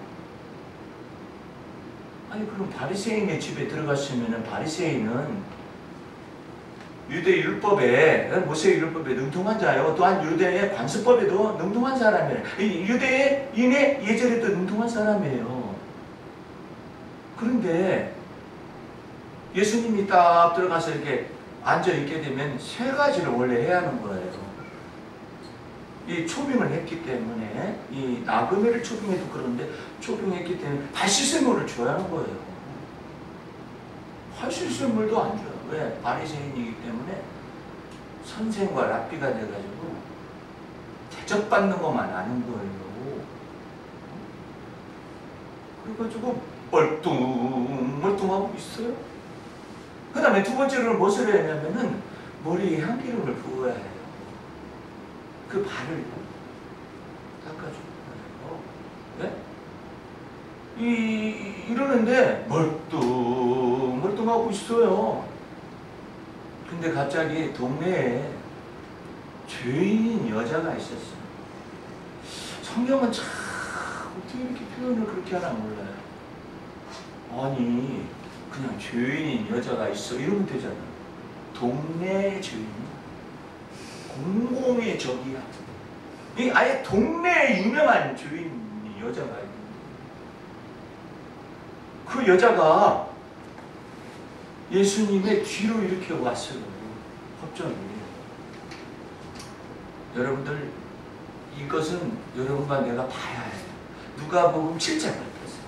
아니 그럼 바리새인의 집에 들어갔으면은 바리새인은 유대 율법에 모세 율법에 능통한 자요. 또한 유대의 관습법에도 능통한 사람이에요. 유대인의 예절에도 능통한 사람이에요. 그런데 예수님이 딱 들어가서 이렇게 앉아 있게 되면 세 가지를 원래 해야 하는 거예요. 이 초빙을 했기 때문에 이 나그네를 초빙해도 그런데 초빙했기 때문에 발시설물을 줘야 하는 거예요. 발시설물도 안 줘요. 왜? 바리새인이기 때문에 선생과 랍비가 돼가지고 대접받는 것만 아는 거예요. 그래가지고 멀뚱멀뚱하고 있어요. 그 다음에 두 번째로는 무엇을 해야 하냐면은 머리에 향기름을 부어야 해요. 그 발을 닦아주는 거예요. 네? 이러는데 멀뚱멀뚱하고 있어요. 근데 갑자기 동네에 죄인인 여자가 있었어요. 성경은 참 어떻게 이렇게 표현을 그렇게 하나 몰라요. 아니 그냥 죄인인 여자가 있어 이러면 되잖아. 동네 죄인 공공의 적이야. 이 아예 동네에 유명한 죄인 여자가 있는 그 여자가 예수님의 뒤로 이렇게 왔어요. 갑자기. 여러분들 이것은 여러분과 내가 봐야 해요. 누가복음 7장을 보세요.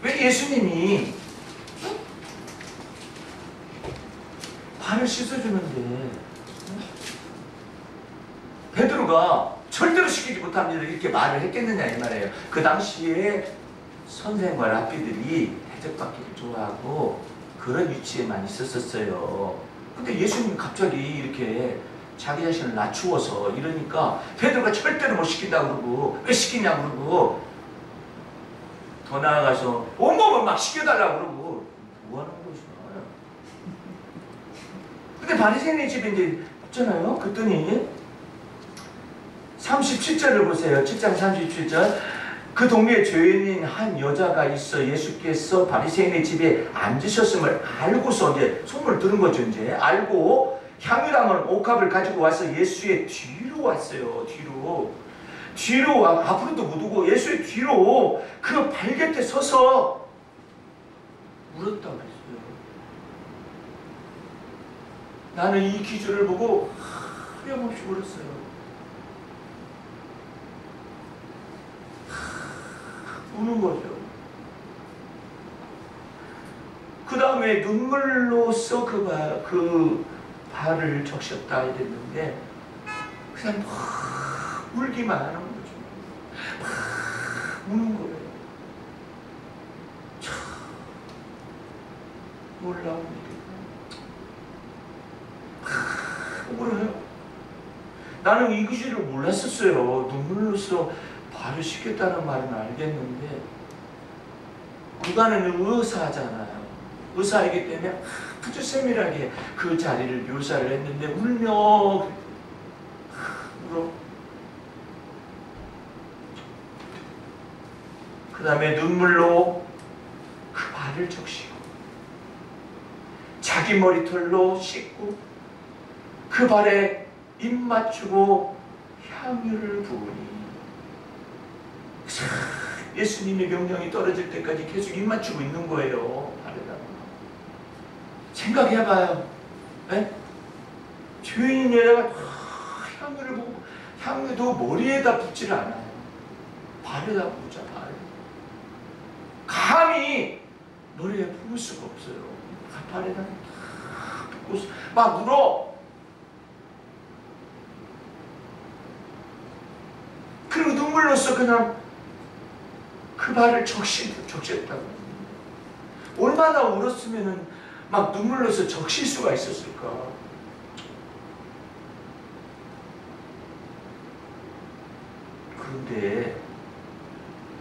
왜 예수님이 발을 씻어주는데 베드로가 절대로 시키지 못한 일을 이렇게 말을 했겠느냐 이 말이에요. 그 당시에 선생과 랍비들이 대접받기를 좋아하고 그런 위치에만 있었어요. 근데 예수님이 갑자기 이렇게 자기 자신을 낮추어서 이러니까 베드로가 절대로 못 시킨다고 그러고 왜 시키냐고 그러고 더 나아가서 온몸을 막 시켜달라고 그러고 뭐 하는 거죠? 근데 바리새인의 집에 이제 있잖아요. 그랬더니 37절을 보세요. 7장 37절 그 동네에 죄인인 한 여자가 있어 예수께서 바리새인의 집에 앉으셨음을 알고서 이제 소문을 들은 거죠. 이제 알고 향유랑을 옥합을 가지고 와서 예수의 뒤로 왔어요. 뒤로 와 앞으로도 못 오고 예수의 뒤로 그 발곁에 서서 울었다고 했어요. 나는 이 기준을 보고 하염없이 울었어요. 우는 거죠. 그 다음에 눈물로써 그 발을 적셨다 이랬는데 그냥 막 울기만 하는 거죠. 막 우는 거예요. 참 놀라운 일이에요. 울어요. 나는 이 글씨를 몰랐었어요. 눈물로써 발을 씻겠다는 말은 알겠는데 그간은 의사잖아요. 의사이기 때문에 아주 세밀하게 그 자리를 묘사를 했는데 울며 울어. 그 다음에 눈물로 그 발을 적시고 자기 머리털로 씻고 그 발에 입 맞추고 향유를 부으니 예수님의 명령이 떨어질 때까지 계속 입 맞추고 있는 거예요. 발에다가. 생각해봐요. 네? 죄인인 여자가 향유를 부고 향유도 머리에다 붓지를 않아요. 발에다 부자. 발. 감히 머리에 부을 수가 없어요. 발에다 붓고 막 울어. 그리고 눈물로써 그냥 그 발을 적셨다고. 얼마나 울었으면은 막 눈물로서 적실 수가 있었을까. 그런데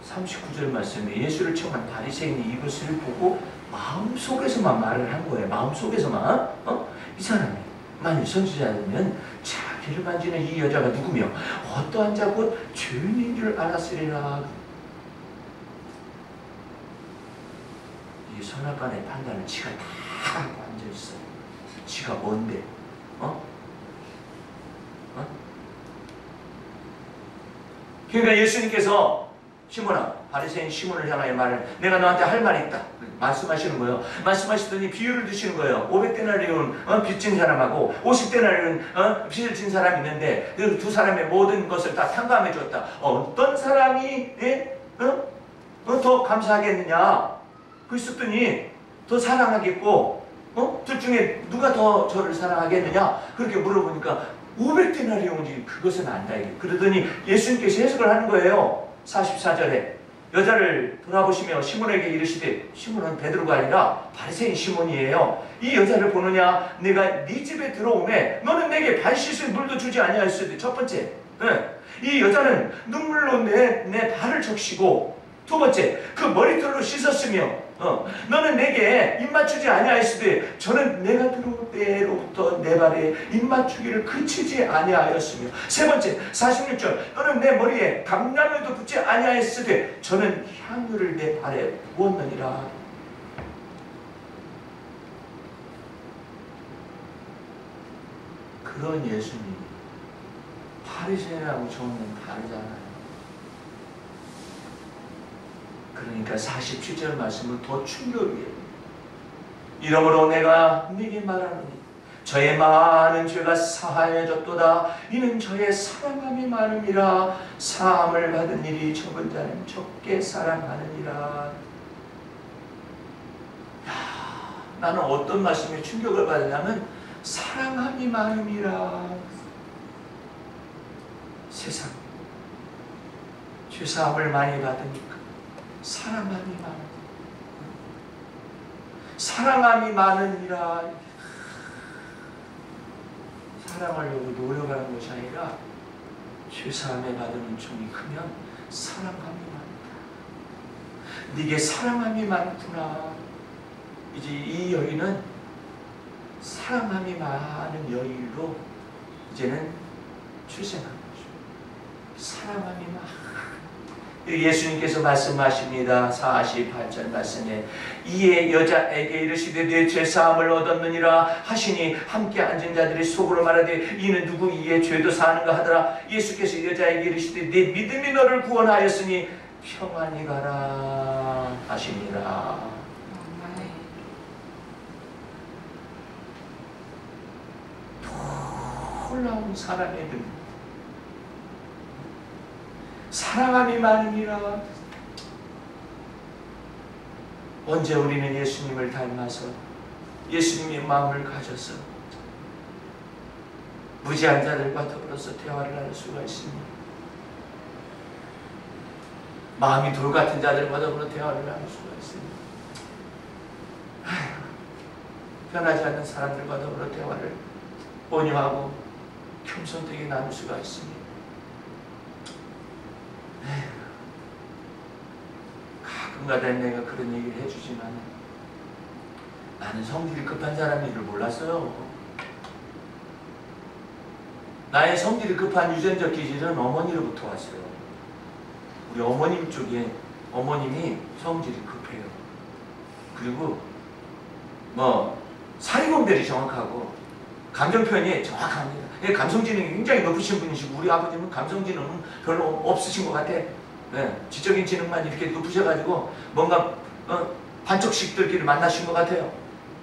39절 말씀에 예수를 청한 바리새인이 이것을 보고 마음속에서만 말을 한 거예요. 마음속에서만. 이 사람이 만일 선지자라면 자기를 만지는 이 여자가 누구며 어떠한 자 곧 죄인인 줄 알았으리라. 이 선악간의 판단을 지가 다 하고 앉아있어요. 지가 뭔데? 그러니까 예수님께서 시몬아, 바리새인 시몬을 향하여 말을 내가 너한테 할 말이 있다 말씀하시는 거예요. 말씀하시더니 비유를 드시는 거예요. 500데나리온 빚진 사람하고 50데나리온 빚을 진 사람이 있는데 그 두 사람의 모든 것을 다 탕감해 줬다. 어떤 사람이 더 감사하겠느냐? 그랬더니 더 사랑하겠고 둘 중에 누가 더 저를 사랑하겠느냐? 그렇게 물어보니까 500데나리온이지 그것은 안다. 그러더니 예수님께서 해석을 하는 거예요. 44절에 여자를 돌아보시며 시몬에게 이르시되, 시몬은 베드로가 아니라 바리새인 시몬이에요. 이 여자를 보느냐? 내가 네 집에 들어오매 너는 내게 발 씻을 물도 주지 아니하였으되. 첫 번째, 이 여자는 눈물로 내 발을 적시고, 두 번째, 그 머리털로 씻었으며 너는 내게 입 맞추지 아니하였으되 저는 내가 들어올 때로부터 내 발에 입 맞추기를 그치지 아니하였으며. 세 번째 46절 너는 내 머리에 감람유도 붓지 아니하였으되 저는 향유를 내 발에 부었느니라. 그런 예수님 바리새인하고 저는 다르잖아요. 그러니까 47절 말씀은 더 충격이에요. 이러므로 내가 네게 말하노니 저의 많은 죄가 사하여졌도다. 이는 저의 사랑함이 많음이라. 사함을 받은 일이 적은 자는 적게 사랑하느니라. 나는 어떤 말씀에 충격을 받으냐면 사랑함이 많음이라. 세상 죄사함을 많이 받으니까 사랑함이 많으니라. 사랑하려고 노력하는 것이 아니라 죄사함에 받는 종이 크면 사랑함이 많다. 네게 사랑함이 많구나. 이제 이 여인은 사랑함이 많은 여인으로 이제는 출생한 거죠. 사랑함이 많. 예수님께서 말씀하십니다. 48절 말씀에 이에 여자에게 이르시되 내 죄사함을 얻었느니라 하시니 함께 앉은 자들이 속으로 말하되 이는 누구 이에 죄도 사는가 하더라. 예수께서 여자에게 이르시되 내 믿음이 너를 구원하였으니 평안히 가라 하시니라. 놀라운 사랑의 능 사랑함이 많으니라. 언제 우리는 예수님을 닮아서 예수님의 마음을 가져서 무지한 자들과 더불어서 대화를 할 수가 있습니다. 마음이 돌 같은 자들과 더불어 대화를 할 수가 있습니다. 변하지 않는 사람들과 더불어 대화를 온유하고 겸손되게 나눌 수가 있습니다. 가끔가다 내가 그런 얘기를 해주지만 나는 성질이 급한 사람인 줄 몰랐어요. 나의 성질이 급한 유전적 기질은 어머니로부터 왔어요. 우리 어머님 쪽에 어머님이 성질이 급해요. 그리고 사리분별이 정확하고 감정 표현이 정확합니다. 감성지능이 굉장히 높으신 분이시고 우리 아버님은 감성지능은 별로 없으신 것 같아. 지적인 지능만 이렇게 높으셔가지고 뭔가 반쪽씩들끼리 만나신 것 같아요.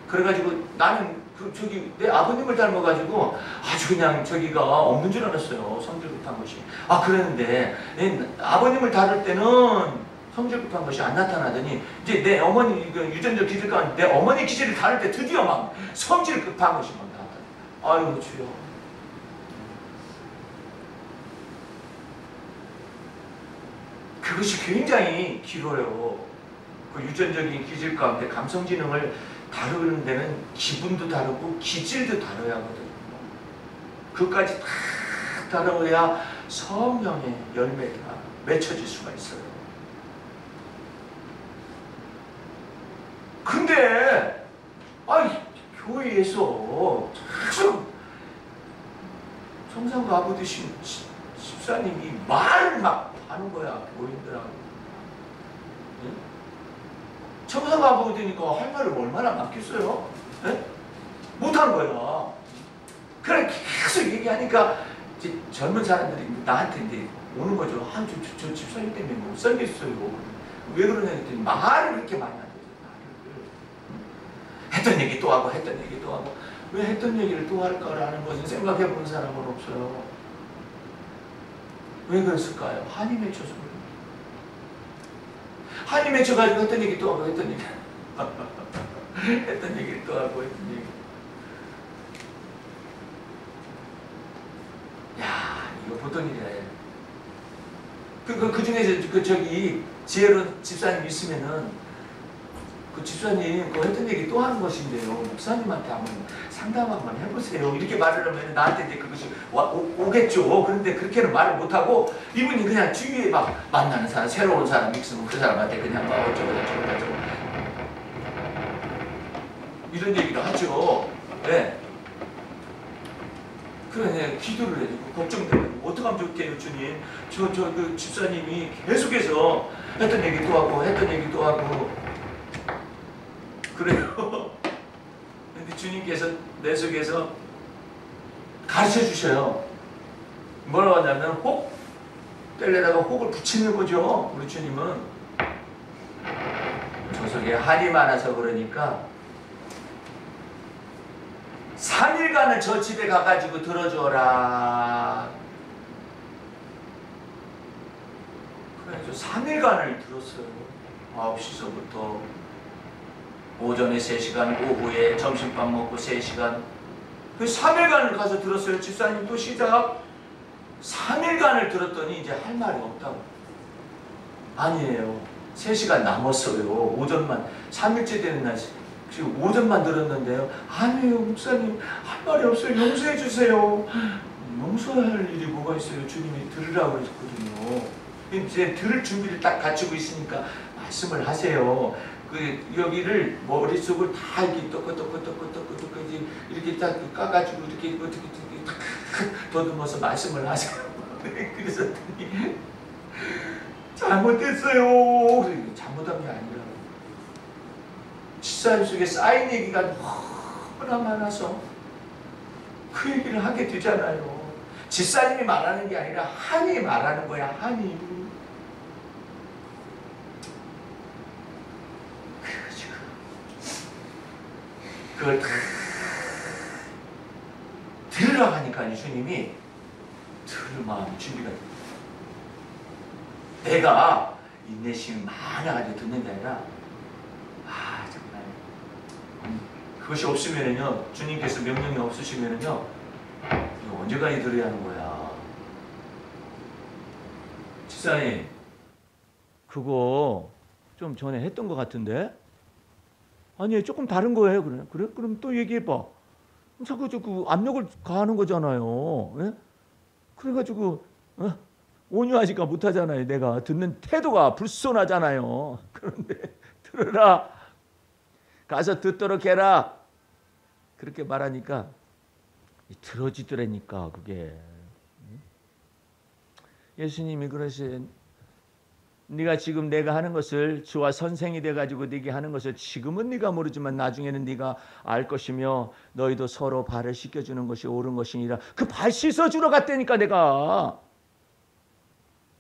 그래가지고 나는 내 아버님을 닮아가지고 아주 그냥 저기가 없는 줄 알았어요. 성질 급한 것이. 그랬는데 아버님을 다룰 때는 성질 급한 것이 안 나타나더니 이제 내 어머니 유전적 기질과 내 어머니 기질을 다룰 때 드디어 막 성질 급한 것이 막 나타나. 아유 주여. 그것이 굉장히 길어요. 그 유전적인 기질 가운데 감성지능을 다루는 데는 기분도 다르고 기질도 다뤄야 하거든요. 그것까지 다 다뤄야 성령의 열매가 맺혀질 수가 있어요. 근데 교회에서 청산가 아부 되신 집사님이 말을 막 하는 거야, 교인들하고. 청산가 아부 되니까 할 말을 얼마나 많겠어요? 못하는 거야. 그래 계속 얘기하니까 이제 젊은 사람들이 나한테 이제 오는 거죠. 저 집사님 때문에 못 살겠어요. 왜 그러냐 했더니 말을 그렇게 많이 하죠. 했던 얘기 또 하고 했던 얘기 또 하고. 왜 했던 얘기를 또 할까라는 것은 생각해 본 사람은 없어요. 왜 그랬을까요? 한이 맺혀서 그래요. 한이 맺혀가지고 했던 얘기 또 하고 했던 얘기 했던 얘기를 또 하고 했던 얘기. 야, 이거 보통 일이 아니에요. 그 중에서 저기 지혜로운 집사님 있으면은 그 집사님 그 했던 얘기 또 하는 것인데요. 목사님한테 한번 상담 한번 해보세요. 이렇게 말을 하면 나한테 이제 그것이 오겠죠. 그런데 그렇게는 말을 못하고 이분이 그냥 주위에 막 만나는 사람, 새로운 사람 있으면 그 사람한테 그냥 막 어쩌고 이런 얘기를 하죠. 네. 그래, 기도를 해주고 걱정되고 어떡하면 좋게요, 주님. 그 집사님이 계속해서 했던 얘기 또 하고 했던 얘기 또 하고 그래요. 근데 주님께서 내 속에서 가르쳐 주셔요. 뭐라고 하냐면 혹 뗄래다가 혹을 붙이는 거죠. 우리 주님은 저 속에 한이 많아서 그러니까 3일간을 저 집에 가가지고 들어줘라. 그래서 3일간을 들었어요. 9시서부터 오전에 3시간, 오후에 점심밥 먹고 3시간. 그 3일간을 가서 들었어요. 집사님 또 시작. 3일간을 들었더니 이제 할 말이 없다고. 아니에요. 3시간 남았어요. 오전만. 3일째 되는 날 지금 오전만 들었는데요. 아니에요. 목사님 할 말이 없어요. 용서해 주세요. 용서할 일이 뭐가 있어요. 주님이 들으라고 했거든요. 이제 들을 준비를 딱 갖추고 있으니까 말씀을 하세요. 여기를 머릿속을 다 이렇게 이렇게 딱 까가지고 이렇게 더듬어서 말씀을 하세요. 그래서 잘못됐어요. 잘못한 게 아니라 집사님 속에 쌓인 얘기가 너무나 많아서 그 얘기를 하게 되잖아요. 집사님이 말하는 게 아니라 한이 말하는 거야. 한이. 그래가지고 그걸 다 들으라고 하니까 주님이 들을 마음 준비가 돼. 내가 인내심이 많아가지고 듣는 게 아니라 정말 그것이 없으면은요, 주님께서 명령이 없으시면은요, 이거 언제까지 들어야 하는 거야. 집사님, 그거 좀 전에 했던 것 같은데? 아니, 조금 다른 거예요. 그래? 그럼 또 얘기해봐. 자꾸 그 압력을 가하는 거잖아요. 예? 그래가지고 온유하지가 못하잖아요. 내가 듣는 태도가 불손하잖아요. 그런데 들으라, 가서 듣도록 해라, 그렇게 말하니까 들어지더라니까. 그게 예수님이 그러신, 네가 지금 내가 하는 것을, 주와 선생이 돼가지고 네게 하는 것을 지금은 네가 모르지만 나중에는 네가 알 것이며 너희도 서로 발을 씻겨주는 것이 옳은 것이니라. 그 발 씻어주러 갔다니까. 내가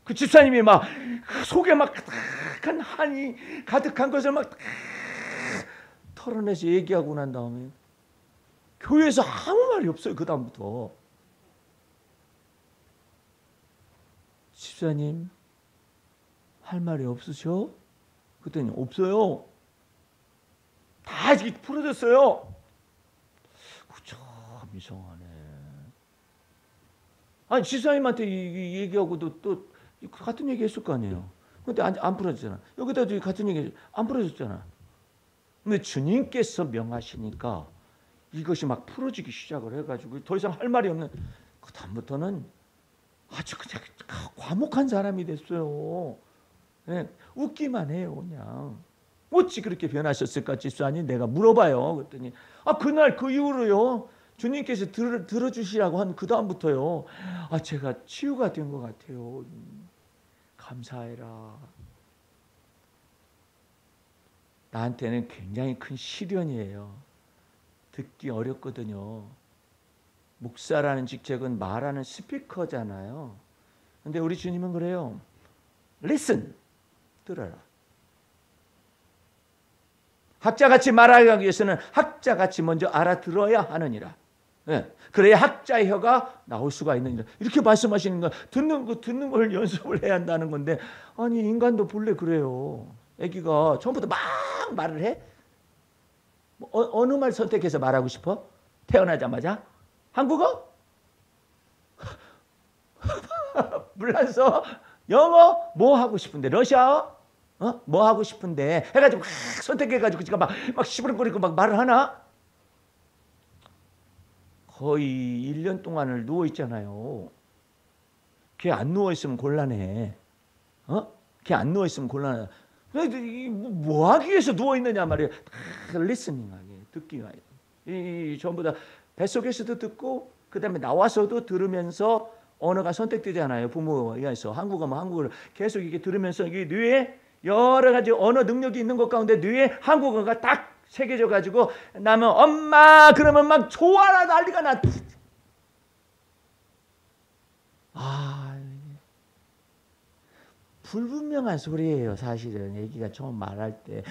그 집사님이 막 속에 막 가득한 한이 가득한 것을 막 털어내서 얘기하고 난 다음에 교회에서 아무 말이 없어요. 그 다음부터. 집사님 할 말이 없으셔? 그랬더니 없어요. 다 이렇게 풀어졌어요. 참 이상하네. 아니 집사님한테 얘기하고도 또 같은 얘기 했을 거 아니에요. 근데 안 풀어졌잖아. 여기다도 같은 얘기 안 풀어졌잖아. 근데 주님께서 명하시니까 이것이 막 풀어지기 시작을 해가지고 더 이상 할 말이 없는, 그 다음부터는 아주 그냥 과묵한 사람이 됐어요. 네, 웃기만 해요. 그냥 어찌 그렇게 변하셨을까 집사님? 내가 물어봐요. 그랬더니 그날 그 이후로요, 주님께서 들어주시라고 한 그 다음부터요, 제가 치유가 된 것 같아요. 감사해라. 나한테는 굉장히 큰 시련이에요. 듣기 어렵거든요. 목사라는 직책은 말하는 스피커잖아요. 근데 우리 주님은 그래요. Listen, 들어라. 학자같이 말하기 위해서는 학자같이 먼저 알아들어야 하느니라. 네. 그래야 학자의 혀가 나올 수가 있느니라. 이렇게 말씀하시는 건 듣는 걸 연습을 해야 한다는 건데, 아니 인간도 본래 그래요. 애기가 처음부터 막 말을 해? 어느 말 선택해서 말하고 싶어? 태어나자마자? 한국어? 불란서? 영어? 뭐 하고 싶은데? 러시아어? 뭐 하고 싶은데? 해가지고 선택해가지고 지가 막 시부름거리고 막 말을 하나? 거의 1년 동안을 누워있잖아요. 걔 안 누워있으면 곤란해. 걔 안 누워있으면 곤란해. 뭐 하기 위해서 누워있느냐 말이에요. 리스닝하게, 듣기가. 전부 다 뱃속에서도 듣고 그 다음에 나와서도 들으면서 언어가 선택되잖아요. 부모에서 한국어면 한국어를 계속 이렇게 들으면서 이게 뇌에 여러 가지 언어 능력이 있는 것 가운데 뇌에 한국어가 딱 새겨져 가지고 나면 엄마 그러면 막 좋아라 난리가 나. 불분명한 소리예요. 사실은 애기가 처음 말할 때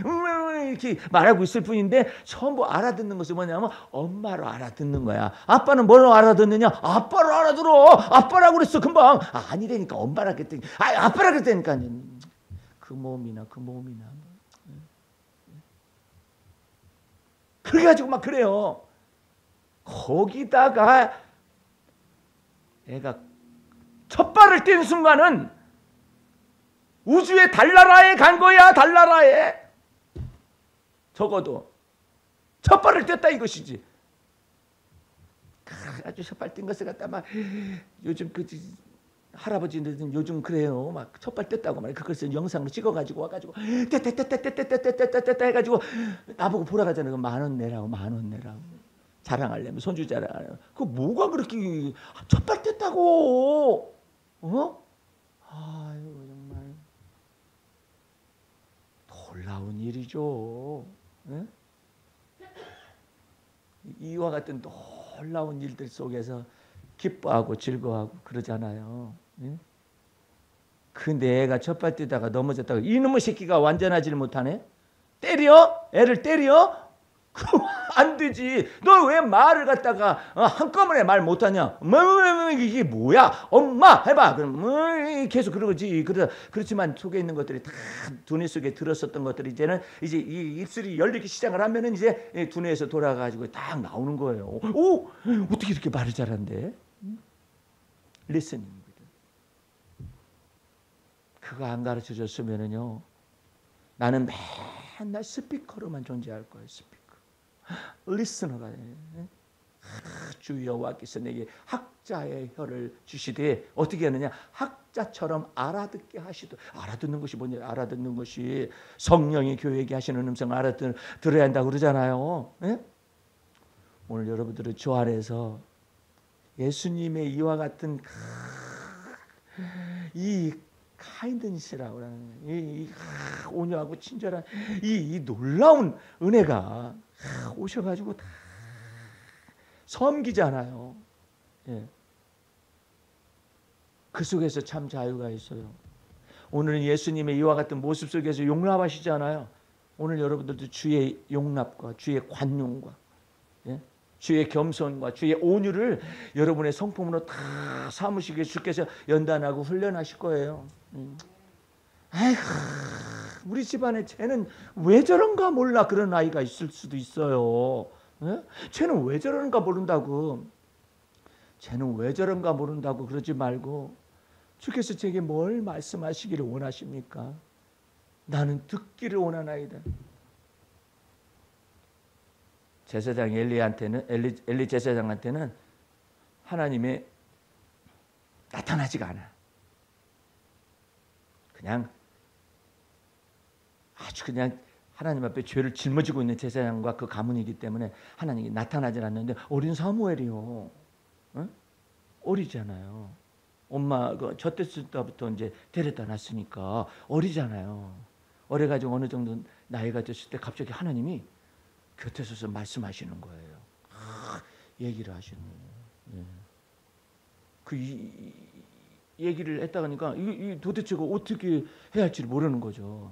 이렇게 말하고 있을 뿐인데 전부 알아듣는 것이 뭐냐면 엄마로 알아듣는 거야. 아빠는 뭘로 알아듣느냐? 아빠로 알아들어. 아빠라고 그랬어 금방. 아니라니까 엄마라 그랬더니 아빠라 그랬다니까. 그 몸이나 그래가지고 막 그래요. 거기다가 애가 첫 발을 뗀 순간은 우주의 달나라에 간 거야. 달나라에. 적어도 첫 발을 뗐다 이것이지. 아주 첫 발 뗀 것을 갖다 막 요즘 그 할아버지들은 요즘 그래요. 막 첫 발 뗐다고 말해. 그것을 영상으로 찍어가지고 와가지고 떼떼떼떼떼떼떼떼떼떼 해가지고 나보고 보러 가잖아요. 10,000원 내라고 10,000원 내라고. 자랑하려면 손주 자랑하려면. 그 뭐가 그렇게 첫 발 뗐다고? 아이고 정말. 놀라운 일이죠. 예? 이와 같은 놀라운 일들 속에서 기뻐하고 즐거워하고 그러잖아요. 예? 그 내 애가 첫발 뛰다가 넘어졌다가 이놈의 새끼가 완전하지를 못하네. 때려? 애를 때려? 안 되지. 너 왜 말을 갖다가 한꺼번에 말 못하냐? 이게 뭐야? 엄마 해봐. 그럼 계속 그러지. 그렇지만 속에 있는 것들이 다 두뇌 속에 들었었던 것들이 이제는 이제 이 입술이 열리기 시작을 하면은 이제 두뇌에서 돌아가지고 딱 나오는 거예요. 오, 어떻게 이렇게 말을 잘한대? 리스닝. 그거 안 가르쳐 줬으면은요, 나는 맨날 스피커로만 존재할 거예요. 스피커. 리스너가 돼. 주 여호와께서 내게 학자의 혀를 주시되 어떻게 하느냐? 학자처럼 알아듣게 하시도. 알아듣는 것이 뭐냐? 알아듣는 것이 성령이 교회에게 하시는 음성을 알아들어야 한다고 그러잖아요. 네? 오늘 여러분들은 주 안에서 예수님의 이와 같은 이 카인드니스라고 하는 이 온유하고 친절한 이 놀라운 은혜가 오셔가지고 다 섬기잖아요. 예. 그 속에서 참 자유가 있어요. 오늘은 예수님의 이와 같은 모습 속에서 용납하시잖아요. 오늘 여러분들도 주의 용납과 주의 관용과 예? 주의 겸손과 주의 온유를 여러분의 성품으로 다 삼으시기에 주께서 연단하고 훈련하실 거예요. 아이고, 우리 집안에 쟤는 왜 저런가 몰라 그런 아이가 있을 수도 있어요. 예? 쟤는 왜 저런가 모른다고. 쟤는 왜 저런가 모른다고 그러지 말고 주께서 제게 뭘 말씀하시기를 원하십니까? 나는 듣기를 원하나이다. 제사장 엘리 제사장한테는 하나님이 나타나지가 않아. 그냥 아주 그냥 하나님 앞에 죄를 짊어지고 있는 제사장과 그 가문이기 때문에 하나님이 나타나지 않는데 어린 사무엘이요. 어? 어리잖아요. 엄마가 젖됐을 때부터 이제 데려다 놨으니까 어리잖아요. 어려가지고 어느 정도 나이가 됐을 때 갑자기 하나님이 곁에 서서 말씀하시는 거예요. 얘기를 하시는 거예요. 예. 얘기를 했다 하니까 도대체가 어떻게 해야 할지를 모르는 거죠.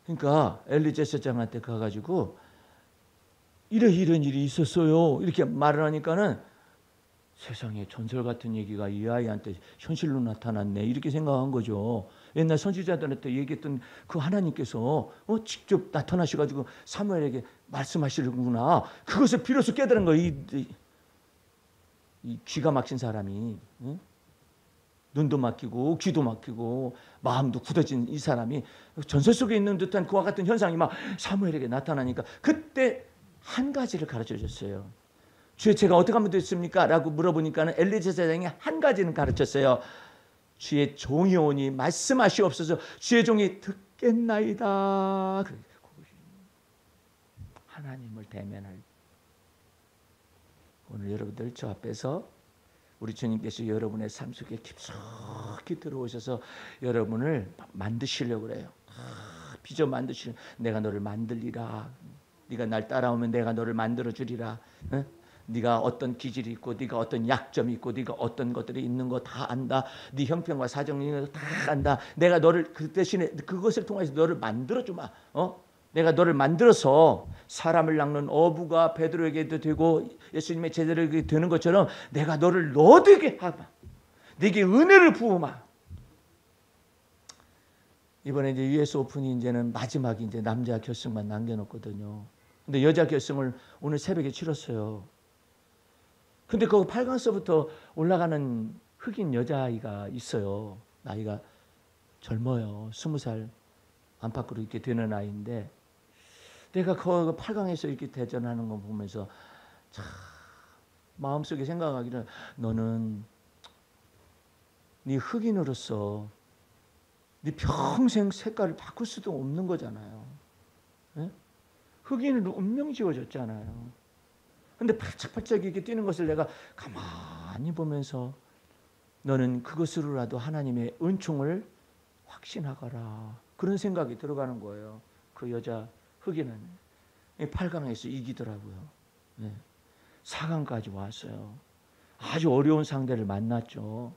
그러니까 엘리 제사장한테 가가지고 이런 일이 있었어요. 이렇게 말을 하니까는 세상에 전설 같은 얘기가 이 아이한테 현실로 나타났네. 이렇게 생각한 거죠. 옛날 선지자들한테 얘기했던 그 하나님께서 직접 나타나셔가지고 사무엘에게 말씀하시는구나. 그것을 비로소 깨달은 거예요. 이 귀가 막힌 사람이. 응? 눈도 막히고 귀도 막히고 마음도 굳어진 이 사람이 전설 속에 있는 듯한 그와 같은 현상이 막 사무엘에게 나타나니까 그때 한 가지를 가르쳐 줬어요. 주의 제가 어떻게 하면 됐습니까? 라고 물어보니까는 엘리 제사장이 한 가지는 가르쳤어요. 주의 종이 오니 말씀하시옵소서. 주의 종이 듣겠나이다. 하나님을 대면할. 오늘 여러분들 저 앞에서 우리 주님께서 여러분의 삶 속에 깊숙이 들어오셔서 여러분을 만드시려고 그래요. 빚어 만드시려. 내가 너를 만들리라. 네가 날 따라오면 내가 너를 만들어주리라. 응? 네가 어떤 기질이 있고 네가 어떤 약점이 있고 네가 어떤 것들이 있는 거 다 안다. 네 형편과 사정이 다 안다. 내가 너를 그 대신에 그것을 통해서 너를 만들어주마. 내가 너를 만들어서 사람을 낚는 어부가 베드로에게도 되고 예수님의 제자들에게 되는 것처럼 내가 너를 너되게 하마. 네게 은혜를 부으마. 이번에 이제 US 오픈이 이제는 마지막이 이제 남자 결승만 남겨놓거든요. 근데 여자 결승을 오늘 새벽에 치렀어요. 근데 그 8강서부터 올라가는 흑인 여자아이가 있어요. 나이가 젊어요. 20살 안팎으로 이렇게 되는 아이인데 내가 그 8강에서 이렇게 대전하는 거 보면서 참 마음속에 생각하기를 너는 네 흑인으로서 네 평생 색깔을 바꿀 수도 없는 거잖아요. 네? 흑인으로 운명 지어졌잖아요. 근데 팔짝팔짝 이렇게 뛰는 것을 내가 가만히 보면서 너는 그것으로라도 하나님의 은총을 확신하거라. 그런 생각이 들어가는 거예요. 그 여자 흑인은 8강에서 이기더라고요. 네. 4강까지 왔어요. 아주 어려운 상대를 만났죠.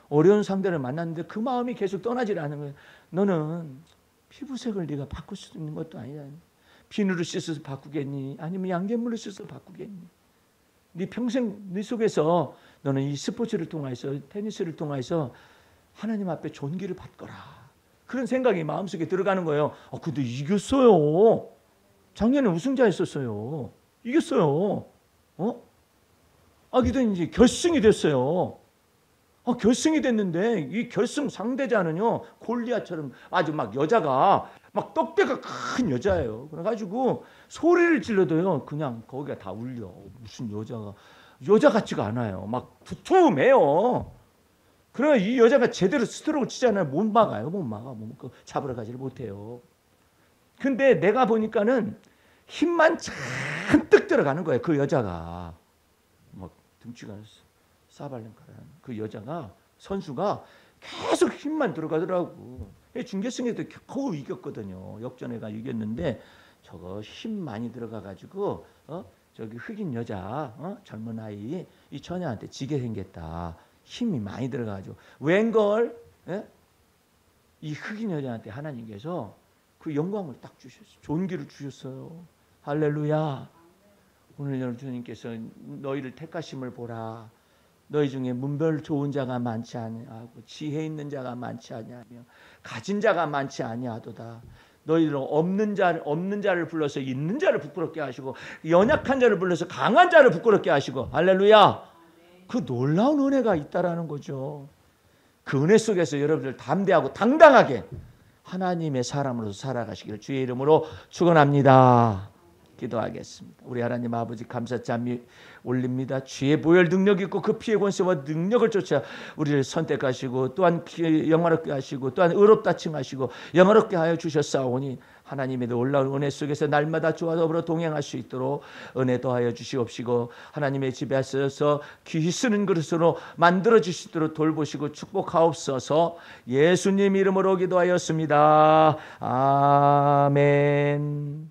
어려운 상대를 만났는데 그 마음이 계속 떠나질 않은 거예요. 너는 피부색을 네가 바꿀 수 있는 것도 아니야. 비누를 씻어서 바꾸겠니? 아니면 양잿물을 씻어서 바꾸겠니? 네 평생 네 속에서 너는 이 스포츠를 통해서, 테니스를 통해서 하나님 앞에 존귀를 받거라. 그런 생각이 마음속에 들어가는 거예요. 근데 이겼어요. 작년에 우승자였었어요. 이겼어요. 그래도 이제 결승이 됐어요. 결승이 됐는데 이 결승 상대자는요, 골리앗처럼 아주 막 여자가 막 떡대가 큰 여자예요. 그래가지고 소리를 질러도요, 그냥 거기가 다 울려. 무슨 여자 같지가 않아요. 막 두툼해요. 그러나 이 여자가 제대로 스트로크 치잖아요. 못 막아요. 못 막아. 잡으러 가지를 못해요. 근데 내가 보니까는 힘만 잔뜩 들어가는 거예요. 그 여자가 막 등치가 싸발랭카라는 그 여자가, 선수가 계속 힘만 들어가더라고. 준결승에도 겨우 이겼거든요. 역전회가 이겼는데 저거 힘 많이 들어가가지고 저기 흑인 여자, 젊은 아이 이 처녀한테 지게 생겼다. 힘이 많이 들어가가지고 웬걸, 이 흑인 여자한테 하나님께서 그 영광을 딱 주셨어요. 존귀를 주셨어요. 할렐루야. 오늘 주님께서 너희를 택하심을 보라. 너희 중에 문별 좋은 자가 많지 아니하고 지혜 있는 자가 많지 아니하며 가진 자가 많지 아니하도다. 너희들은 없는 자를 불러서 있는 자를 부끄럽게 하시고 연약한 자를 불러서 강한 자를 부끄럽게 하시고, 할렐루야. 그 놀라운 은혜가 있다라는 거죠. 그 은혜 속에서 여러분들 담대하고 당당하게 하나님의 사람으로서 살아가시기를 주의 이름으로 축원합니다. 기도하겠습니다. 우리 하나님 아버지 감사 찬미 올립니다. 주의 보혈 능력이 있고 그 피의 권세와 능력을 쫓아 우리를 선택하시고 또한 영화롭게 하시고 또한 의롭다 칭하시고 영화롭게 하여 주셨사오니 하나님의 놀라운 은혜 속에서 날마다 주와 더불어 동행할 수 있도록 은혜 더하여 주시옵시고 하나님의 집에 있어서 귀히 쓰는 그릇으로 만들어 주시도록 돌보시고 축복하옵소서. 예수님 이름으로 기도하였습니다. 아멘.